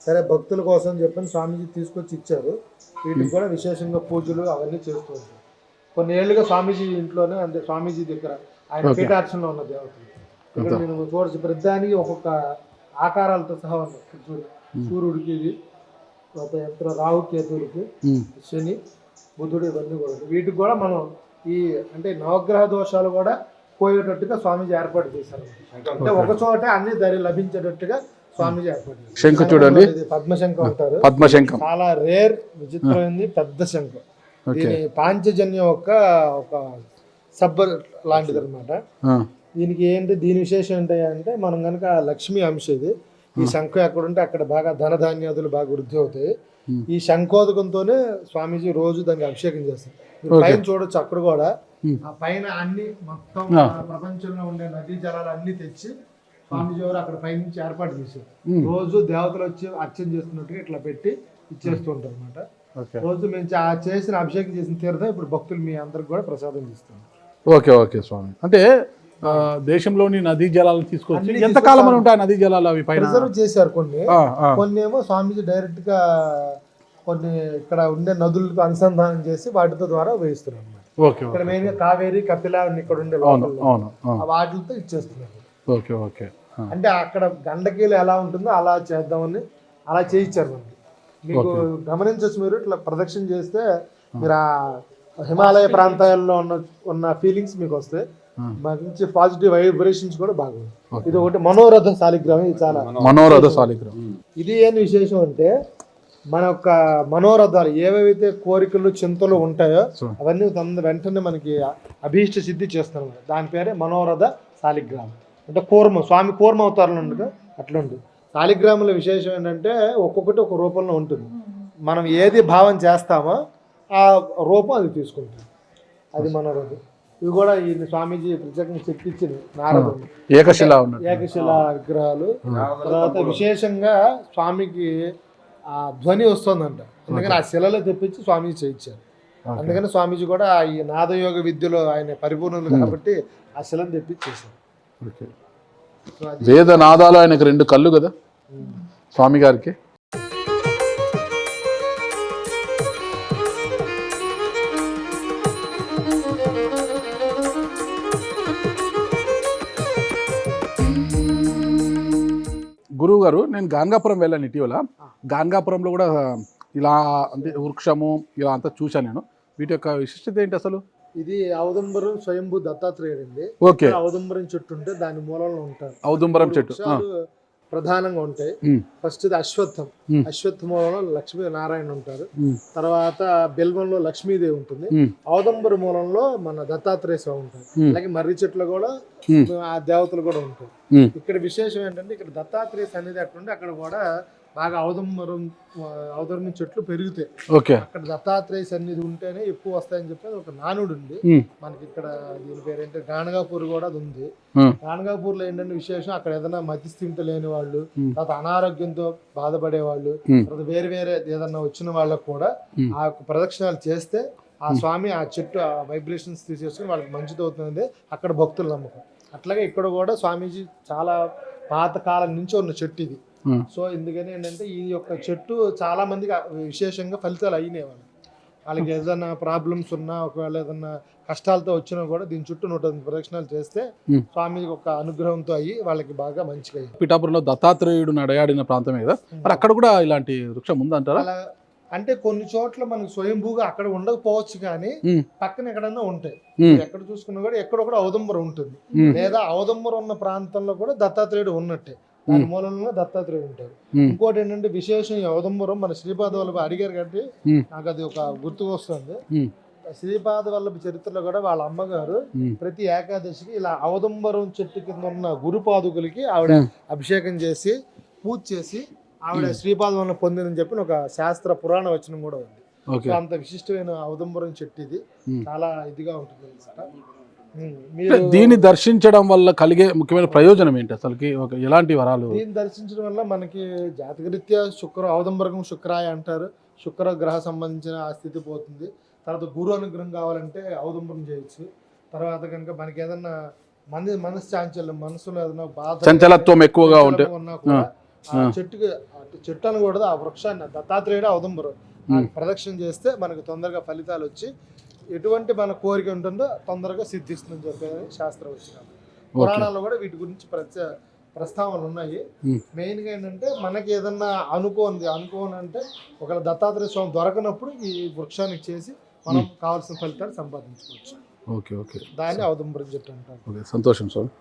Speaker 4: సరే భక్తుల కోసం చెప్పని స్వామీజీ తీసుకొచ్చి ఇచ్చారు. వీటికి కూడా విశేషంగా పూజలు అవన్నీ చేస్తూ ఉంటారు. కొన్ని ఏళ్ళుగా స్వామీజీ ఇంట్లోనే అంటే స్వామీజీ దగ్గర ఆయన పీఠార్చనలో ఉన్న దేవతలు. ఇక్కడ నేను చూడచ్చు ప్రతిదానికి ఒక్కొక్క ఆకారాలతో సహా ఉన్నాయి. సూర్యుడికి ఇది రాహుకేతువులకి, శని, బుధుడు, ఇవన్నీ కూడా వీటికి కూడా మనం ఈ అంటే నవగ్రహ దోషాలు కూడా పోయేటట్టుగా స్వామీజీ ఏర్పాటు చేశారు. అంటే ఒక చోట అన్ని లభించేటట్టుగా స్వామీజీ ఏర్పాటు చేశారు.
Speaker 2: శంఖం చూడండి,
Speaker 4: పద్మశంఖం అంటారు.
Speaker 2: పద్మశంఖం
Speaker 4: చాలా రేర్ విచిత్రమైంది పెద్ద శంఖం. దీని పాంచజన్యం ఒక సబ్బర్ లాంటిది అనమాట. దీనికి ఏంటి దీని విశేషం ఏంటి అంటే మనం కనుక లక్ష్మీ అంశ ఇది. ఈ శంఖం ఎక్కడ ఉంటే అక్కడ బాగా ధనధాన్యాదులు బాగా వృద్ధి అవుతాయి. ఈ శంఖోదకంతోనే స్వామీజీ రోజు దానికి అభిషేకం చేస్తారు. పైన చూడొచ్చు అక్కడ కూడా ఆ పైన అన్ని మొత్తం ప్రపంచంలో ఉండే నదీ జలాలు అన్ని తెచ్చి స్వామీజీ వారు అక్కడ పైనుంచి ఏర్పాటు చేశారు. రోజు దేవతలు వచ్చి అర్చన చేస్తున్నట్టుగా ఇట్లా పెట్టి ఇచ్చేస్తుంటారు అనమాట. రోజు మేము చేసిన అభిషేకం చేసిన తీర్థం ఇప్పుడు భక్తులు మీ అందరికి కూడా ప్రసాదం చేస్తున్నారు.
Speaker 2: ఓకే స్వామి. అంటే దేశంలోని నదీ జలాలు తీసుకొచ్చి ఎంతకాలం అని ఉంటాయి నదీ జలాలు? అవి
Speaker 4: ప్రిజర్వ్ చేశారు కొన్ని ఏమో స్వామీజీ డైరెక్ట్ గా కొన్ని ఇక్కడ ఉండే నదులకు అనుసంధానం చేసి వాటితో ద్వారా వేయిస్తున్నారు అన్నమాట. ఇక్కడ మెయిన్ గా కావేరి, కపిల ఇక్కడ ఉండే వాటితో ఇచ్చేస్తున్నారు. అంటే అక్కడ గండకీలు ఎలా ఉంటుందో అలా చేద్దామని అలా చేయించారు మనకి. మీకు గమనించవచ్చు, మీరు ఇట్లా ప్రదక్షిణ చేస్తే మీరు ఆ హిమాలయ ప్రాంతాల్లో ఉన్న ఫీలింగ్స్ మీకు వస్తాయి. మంచి పాజిటివ్ వైబ్రేషన్స్ కూడా బాగుంది. ఇది ఒకటి మనోరథ శాలిగ్రామం. ఇది చాలా
Speaker 2: మనోరథ శాలిగ్రామం.
Speaker 4: ఇది ఏం విశేషం అంటే మన యొక్క మనోరథాలు ఏవైతే కోరికలు చింతలు ఉంటాయో అవన్నీ వెంటనే మనకి అభీష్ట సిద్ధి చేస్తాం. దాని పేరే మనోరథ శాలిగ్రామం. అంటే కూర్మ స్వామి కూర్మ అవతారంలో ఉండగా అట్లుంది. శాలిగ్రాముల విశేషం ఏంటంటే ఒక్కొక్కటి ఒక రూపంలో ఉంటుంది. మనం ఏది భావం చేస్తామో ఆ రూపం అది తీసుకుంటుంది. అది మనోరథం. ఇవి కూడా ఈ స్వామీజీ ప్రత్యేకంగా చెక్కిచ్చింది నారదుడు ఏకశిలా విగ్రహాలు. తర్వాత విశేషంగా స్వామికి ఆ ధ్వని వస్తుందంట. అందుకని ఆ శిలలో తెప్పించి స్వామీజీ చేయించారు. అందుకని స్వామీజీ కూడా ఈ నాదయోగ విద్యలో ఆయన పరిపూర్ణులు కాబట్టి ఆ శిలను తెప్పించేశారు.
Speaker 2: వేద నాదాలు ఆయనకు 2 కళ్ళు కదా స్వామి గారికి. గురువు గారు, నేను గాన్గాపురం వెళ్ళాను ఇటీవల. గాన్గాపురంలో కూడా ఇలా అంటే వృక్షము ఇలా అంతా చూశాను నేను. వీటి యొక్క విశిష్టత ఏంటి అసలు?
Speaker 4: ఇది ఔదంబరం స్వయంభూ దత్తాత్రేయుడు అండి. ఔదంబరం చెట్టు ఉంటే దాని మూలంలో ఉంటారు.
Speaker 2: ఔదంబరం చెట్టు
Speaker 4: ప్రధానంగా ఉంటాయి. ఫస్ట్ ఇది అశ్వత్థం. అశ్వత్థ మూలంలో లక్ష్మీ నారాయణ ఉంటారు. తర్వాత బెల్వంలో లక్ష్మీదేవి ఉంటుంది. ఔదంబర మూలంలో మన దత్తాత్రేయ స్వామి ఉంటారు. అలాగే మర్రి చెట్లు కూడా ఆ దేవతలు కూడా ఉంటాయి. ఇక్కడ విశేషం ఏంటంటే ఇక్కడ దత్తాత్రేయ సన్నిధి అక్కడ అక్కడ కూడా బాగా ఔదరం చెట్లు పెరుగుతాయి. అక్కడ దత్తాత్రేయ సన్నిధి ఉంటేనే ఎక్కువ వస్తాయని చెప్పి ఒక నానుడు ఉంది మనకి. ఇక్కడ దీని పేరు ఏంటంటే గాణగాపూర్ కూడా అది ఉంది. గాణగాపూర్ లో ఏంటంటే విశేషం అక్కడ ఏదైనా మతిస్థిమిత లేని వాళ్ళు, తర్వాత అనారోగ్యంతో బాధపడే వాళ్ళు, తర్వాత వేరే వేరే ఏదన్నా వచ్చిన వాళ్ళకు కూడా ఆ ప్రదక్షిణాలు చేస్తే ఆ స్వామి ఆ చెట్టు ఆ వైబ్రేషన్స్ తీసేసుకుని వాళ్ళకి మంచిది అవుతుంది అక్కడ భక్తుల నమ్మకం. అట్లాగే ఇక్కడ కూడా స్వామీజీ చాలా పాతకాలం నుంచి ఉన్న చెట్టు ఇది. సో ఎందుకని ఏంటంటే ఈ యొక్క చెట్టు చాలా మందికి విశేషంగా ఫలితాలు అయినాయి. వాళ్ళకి ఏదైనా ప్రాబ్లమ్స్ ఉన్నా, ఒకవేళ ఏదైనా కష్టాలతో వచ్చినా కూడా దీని చుట్టూ 108 ప్రదక్షిణాలు చేస్తే స్వామికి ఒక అనుగ్రహంతో అయ్యి వాళ్ళకి బాగా మంచిగా అయ్యి.
Speaker 2: పిఠాపురంలో దత్తాత్రేయుడు నడయాడిన ప్రాంతమే కదా, మరి అక్కడ కూడా ఇలాంటి వృక్షం ఉందంటారా?
Speaker 4: అలా అంటే కొన్ని చోట్ల మనకు స్వయంభూగా అక్కడ ఉండకపోవచ్చు కానీ పక్కన ఎక్కడన్నా ఉంటాయి. ఎక్కడ చూసుకున్నా కూడా ఎక్కడొక్కడ ఔదంబరం ఉంటుంది. లేదా ఔదంబరం ఉన్న ప్రాంతంలో కూడా దత్తాత్రేయుడు ఉన్నట్టే, దాని మూలంలో దత్తాత్రేయుడు ఉంటారు. ఇంకోటి ఏంటంటే విశేషం ఈ ఔదంబరం మన శ్రీపాద వల్లభ అడిగారు కాబట్టి నాకు అది ఒక గుర్తుకు వస్తుంది. శ్రీపాద వల్లభ చరిత్రలో కూడా వాళ్ళ అమ్మగారు ప్రతి ఏకాదశికి ఇలా ఔదంబరం చెట్టు కింద ఉన్న గురుపాదుకులకి ఆవిడ అభిషేకం చేసి పూజ చేసి ఆవిడ శ్రీపాద వల్ల పొందినని చెప్పి ఒక శాస్త్ర పురాణ వచనం కూడా ఉంది. అంత విశిష్టమైన ఔదంబరం చెట్టు ఇది, చాలా ఇదిగా ఉంటుంది.
Speaker 2: దీన్ని దర్శించడం వల్ల కలిగే ముఖ్యమైన ప్రయోజనం ఏంటి అసలుకి? ఎలాంటి వరాలు?
Speaker 4: దీన్ని దర్శించడం వల్ల మనకి జాతకరీత్యా ఔదంబరకం శుక్రాయ అంటారు. శుక్ర గ్రహ సంబంధించిన ఆ స్థితి పోతుంది. తర్వాత గురు అనుగ్రహం కావాలంటే ఔదంబరం చేయొచ్చు. తర్వాత కనుక మనకి ఏదన్నా మనశ్చాంచల్యం, మనసులో ఏదైనా బాధ,
Speaker 2: చంచలత్వం ఎక్కువగా ఉంటే
Speaker 4: చెట్టు అనకూడదు, ఆ వృక్షాన్ని దత్తాత్రేయుడు ఔదంబరం ప్రదక్షిణ చేస్తే మనకు తొందరగా ఫలితాలు వచ్చి ఎటువంటి మన కోరిక ఉంటుందో తొందరగా సిద్ధిస్తుందని చెప్పేది శాస్త్రం వచ్చిన పురాణాల్లో కూడా వీటి గురించి ప్రస్తావనలు ఉన్నాయి. మెయిన్గా ఏంటంటే మనకి ఏదన్నా అనుకోని అంటే ఒకవేళ దత్తాత్రేయ స్వామి దొరకనప్పుడు ఈ వృక్షానికి చేసి మనం కావాల్సిన ఫలితాలు సంపాదించుకోవచ్చు. దాన్ని ఔదంబరం చెట్టు అంటారు.
Speaker 2: సంతోషం స్వామి.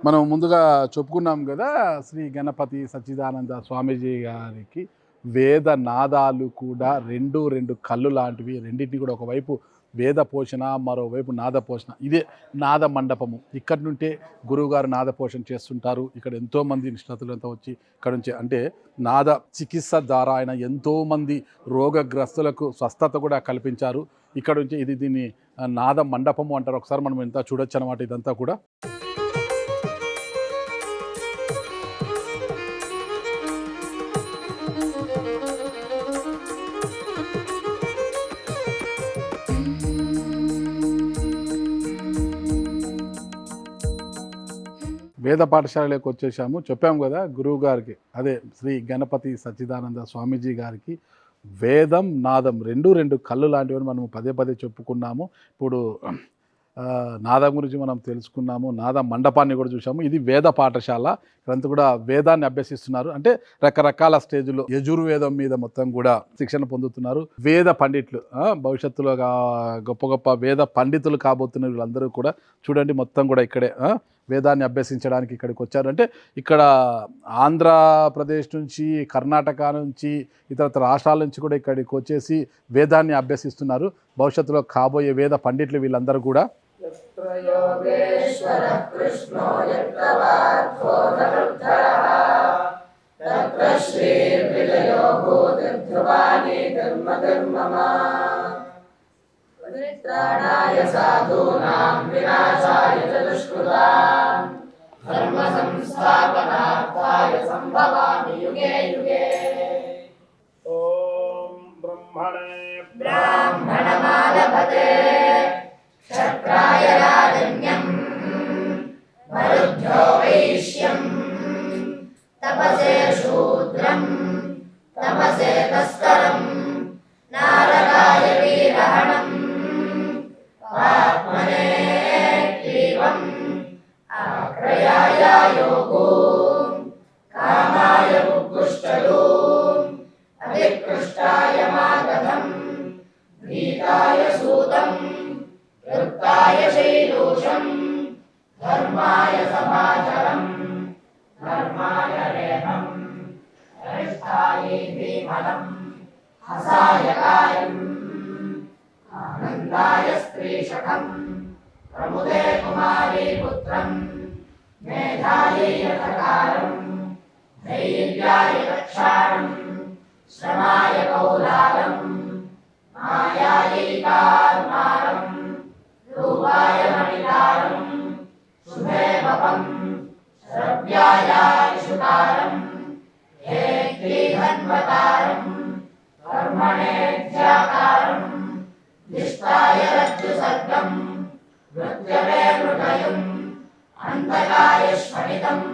Speaker 2: మనం ముందుగా చెప్పుకున్నాం కదా, శ్రీ గణపతి సచ్చిదానంద స్వామీజీ గారికి వేద నాదాలు కూడా రెండు కళ్ళు లాంటివి. రెండింటిని కూడా ఒకవైపు వేద పోషణ, మరోవైపు నాద పోషణ. ఇదే నాద మండపము. ఇక్కడ నుంటే గురువుగారు నాద పోషణ చేస్తుంటారు. ఇక్కడ ఎంతోమంది నిష్ణాతులంతా వచ్చి ఇక్కడ నుంచి అంటే నాద చికిత్స ద్వారా ఆయన ఎంతోమంది రోగగ్రస్తులకు స్వస్థత కూడా కల్పించారు. ఇక్కడ నుంచి దీన్ని నాద మండపము అంటారు. ఒకసారి మనం ఎంత చూడొచ్చు అన్నమాట. ఇదంతా కూడా వేద పాఠశాలలోకి వచ్చేసాము. చెప్పాము కదా గురువు గారికి, అదే శ్రీ గణపతి సచ్చిదానంద స్వామీజీ గారికి వేదం నాదం రెండు కళ్ళు లాంటివని మనం పదే చెప్పుకున్నాము. ఇప్పుడు నాదం గురించి మనం తెలుసుకున్నాము. నాద మండపాన్ని కూడా చూసాము. ఇది వేద పాఠశాల. ఇక్కడంతా కూడా వేదాన్ని అభ్యసిస్తున్నారు. అంటే రకరకాల స్టేజ్లో యజుర్వేదం మీద మొత్తం కూడా శిక్షణ పొందుతున్నారు. వేద పండితులు, భవిష్యత్తులో గొప్ప వేద పండితులు కాబోతున్న వీళ్ళందరూ కూడా చూడండి మొత్తం కూడా ఇక్కడే వేదాన్ని అభ్యసించడానికి ఇక్కడికి వచ్చారు. అంటే ఇక్కడ ఆంధ్రప్రదేశ్ నుంచి, కర్ణాటక నుంచి, ఇతర రాష్ట్రాల నుంచి కూడా ఇక్కడికి వచ్చేసి వేదాన్ని అభ్యసిస్తున్నారు. భవిష్యత్తులో కాబోయే వేద పండితులు వీళ్ళందరూ కూడా.
Speaker 5: परित्राणाय साधूनां विनाशाय च दुष्कृतां धर्म संस्थापनार्थाय संभवामि युगे युगे। ॐ ब्राह्मणमालभते क्षत्राय राजन्यं मरुद्भ्यो वैश्यं तपसे शूद्रं तमसे तस्करं नारकाय वीरहणं आत्मने एवं आक्रयाय योगो कामाय उत्कृष्टो अधिकृष्टाय मागधं भीताय सूतं उपविश्यम् धर्माय सभाचरम् धर्माय रेहम् अरिष्ठायै धीमलम् हसाय कायम् आनन्दाय स्त्रीशकम् प्रमुदे कुमारी पुत्रम् मेधायै रथकारम् धैर्याय रक्षाणम् श्रमाय कौलालम् मायायै कार्मारम् रूपाय मणिकारम् शुभे वपम् श्रव्यायाशुकारम् हेत्रीधन्वकारम् कर्मणेऽध्याकारम् दिष्टाय रज्जुसर्गम् नृत्यवे मृगयुम् अन्तकाय स्फटितम्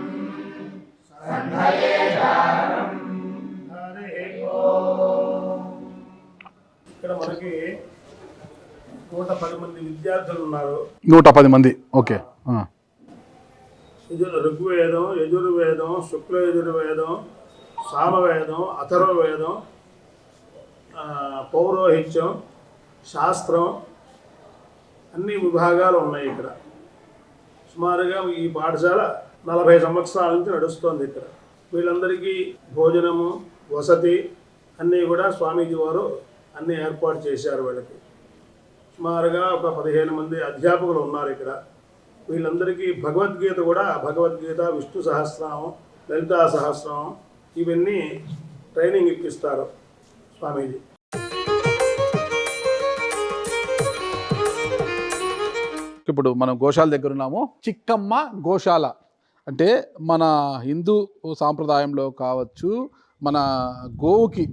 Speaker 5: सन्धये जागरम्।
Speaker 6: ఇక్కడ మనకి 110 మంది విద్యార్థులు ఉన్నారు.
Speaker 2: 110 మంది. ఓకే.
Speaker 6: ఋగ్వేదం, యజుర్వేదం, శుక్ల యజుర్వేదం, సామవేదం, అథర్వవేదం, పౌరోహిత్యం, శాస్త్రం అన్ని విభాగాలు ఉన్నాయి ఇక్కడ. సుమారుగా ఈ పాఠశాల 40 సంవత్సరాల నుంచి నడుస్తోంది ఇక్కడ. వీళ్ళందరికీ భోజనము, వసతి అన్నీ కూడా స్వామీజీ వారు అన్నీ ఏర్పాటు చేశారు. వీళ్ళకి సుమారుగా ఒక 15 మంది అధ్యాపకులు ఉన్నారు ఇక్కడ. వీళ్ళందరికీ భగవద్గీత కూడా, భగవద్గీత, విష్ణు సహస్రనామం, లలితా సహస్రనామం ఇవన్నీ ట్రైనింగ్ ఇప్పిస్తారు స్వామీజీ.
Speaker 2: ఇప్పుడు మనం గోశాల దగ్గర ఉన్నాము. చిక్కమ్మ గోశాల అంటే మన హిందూ సాంప్రదాయంలో కావచ్చు, మన గోవుకి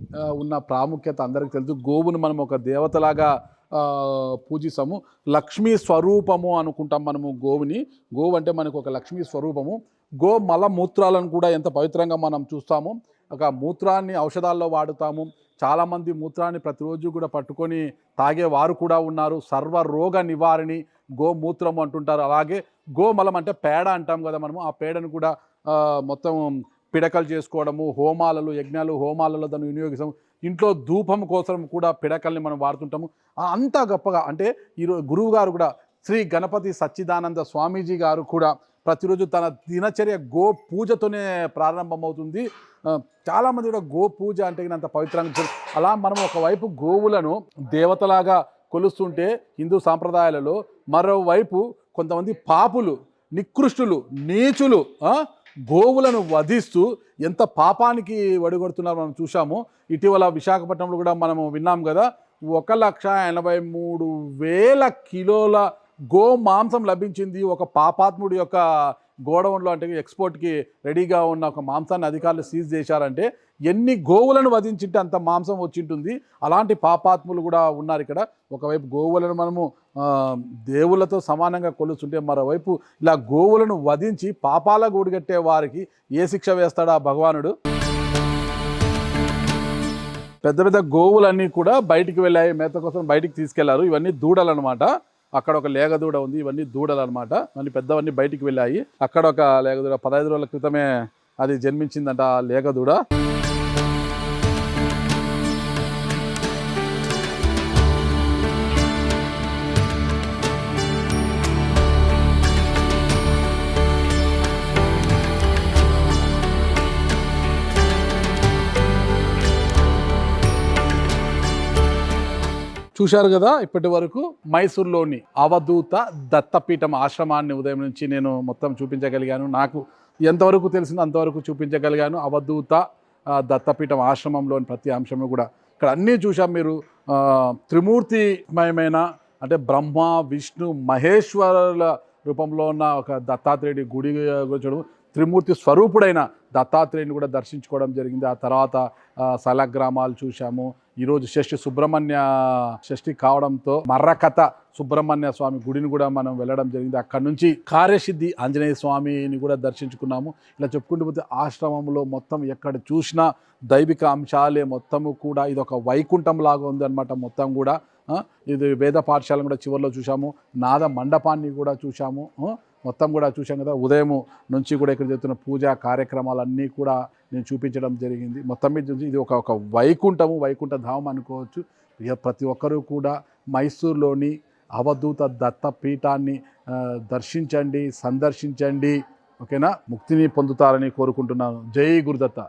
Speaker 2: ఉన్న ప్రాముఖ్యత అందరికీ తెలుసు. గోవును మనం ఒక దేవతలాగా పూజిస్తాము. లక్ష్మీ స్వరూపము అనుకుంటాం మనము గోవుని. గోవు అంటే మనకు ఒక లక్ష్మీ స్వరూపము. గో మల మూత్రాలను కూడా ఎంత పవిత్రంగా మనం చూస్తాము. ఒక మూత్రాన్ని ఔషధాల్లో వాడుతాము. చాలామంది మూత్రాన్ని ప్రతిరోజు కూడా పట్టుకొని తాగేవారు కూడా ఉన్నారు. సర్వరోగ నివారణి గోమూత్రము అంటుంటారు. అలాగే గోమలం అంటే పేడ అంటాం కదా మనము. ఆ పేడను కూడా మొత్తం పిడకలు చేసుకోవడము, హోమాలలో, యజ్ఞాలు, హోమాలలో దాన్ని వినియోగిస్తాము. ఇంట్లో ధూపం కోసం కూడా పిడకల్ని మనం వాడుతుంటాము. అంత గొప్పగా అంటే ఈరోజు గురువు గారు కూడా శ్రీ గణపతి సచ్చిదానంద స్వామీజీ గారు కూడా ప్రతిరోజు తన దినచర్య గో పూజతోనే ప్రారంభమవుతుంది. చాలామంది కూడా గో పూజ అంటే అంత పవిత్రంగా, అలా మనం ఒకవైపు గోవులను దేవతలాగా కొలుస్తుంటే హిందూ సాంప్రదాయాలలో, మరోవైపు కొంతమంది పాపులు, నికృష్టులు, నీచులు గోవులను వధిస్తూ ఎంత పాపానికి వడిగొడుతున్నారో మనం చూసాము. ఇటీవల విశాఖపట్నంలో కూడా మనము విన్నాం కదా, 1,83,000 కిలోల గో మాంసం లభించింది ఒక పాపాత్ముడి యొక్క గోడౌన్లో. అంటే ఎక్స్పోర్ట్కి రెడీగా ఉన్న ఒక మాంసాన్ని అధికారులు సీజ్ చేశారంటే ఎన్ని గోవులను వధించింటే అంత మాంసం వచ్చింటుంది. అలాంటి పాపాత్ములు కూడా ఉన్నారు ఇక్కడ. ఒకవైపు గోవులను మనము దేవుళ్ళతో సమానంగా కొలుస్తుంటే, మరోవైపు ఇలా గోవులను వధించి పాపాల గూడిగట్టే వారికి ఏ శిక్ష వేస్తాడా భగవానుడు? పెద్ద పెద్ద గోవులన్నీ కూడా బయటికి వెళ్ళాయి, మేత కోసం బయటికి తీసుకెళ్లారు. ఇవన్నీ దూడలు అనమాట. అక్కడ ఒక లేగ దూడ ఉంది, ఇవన్నీ దూడలు అనమాట. అన్ని పెద్దవన్నీ బయటికి వెళ్ళాయి. అక్కడ ఒక లేగ దూడ 15 రోజుల క్రితమే అది జన్మించిందంట ఆ లేగ దూడ. చూశారు కదా ఇప్పటి వరకు మైసూర్లోని అవధూత దత్తపీఠం ఆశ్రమాన్ని ఉదయం నుంచి నేను మొత్తం చూపించగలిగాను. నాకు ఎంతవరకు తెలిసిందో అంతవరకు చూపించగలిగాను. అవధూత దత్తపీఠం ఆశ్రమంలోని ప్రతి అంశము కూడా ఇక్కడ అన్నీ చూసాం. మీరు త్రిమూర్తిమయమైన అంటే బ్రహ్మ, విష్ణు, మహేశ్వరుల రూపంలో ఉన్న ఒక దత్తాత్రేయుడి గుడి చూడడం, త్రిమూర్తి స్వరూపుడైన దత్తాత్రేయుని కూడా దర్శించుకోవడం జరిగింది. ఆ తర్వాత సలగ్రామాలు చూసాము. ఈరోజు షష్ఠి కావడంతో మర్రకథ సుబ్రహ్మణ్య స్వామి గుడిని కూడా మనం వెళ్ళడం జరిగింది. అక్కడ నుంచి కార్యసిద్ధి ఆంజనేయ స్వామిని కూడా దర్శించుకున్నాము. ఇలా చెప్పుకుంటూ పోతే ఆశ్రమంలో మొత్తం ఎక్కడ చూసినా దైవిక అంశాలే మొత్తము కూడా. ఇది ఒక వైకుంఠం లాగా ఉంది అనమాట మొత్తం కూడా. ఇది వేద పాఠశాలను కూడా చివరిలో చూసాము. నాద మండపాన్ని కూడా చూసాము. మొత్తం కూడా చూసాం కదా. ఉదయం నుంచి కూడా ఇక్కడ జరుగుతున్న పూజా కార్యక్రమాలన్నీ కూడా నేను చూపించడం జరిగింది. మొత్తం మీద ఇది ఒక వైకుంఠము, వైకుంఠ ధామం అనుకోవచ్చు. ప్రతి ఒక్కరూ కూడా మైసూర్లోని అవధూత దత్తపీఠాన్ని దర్శించండి, సందర్శించండి. ఓకేనా? ముక్తిని పొందుతారని కోరుకుంటున్నాను. జై గురుదత్త.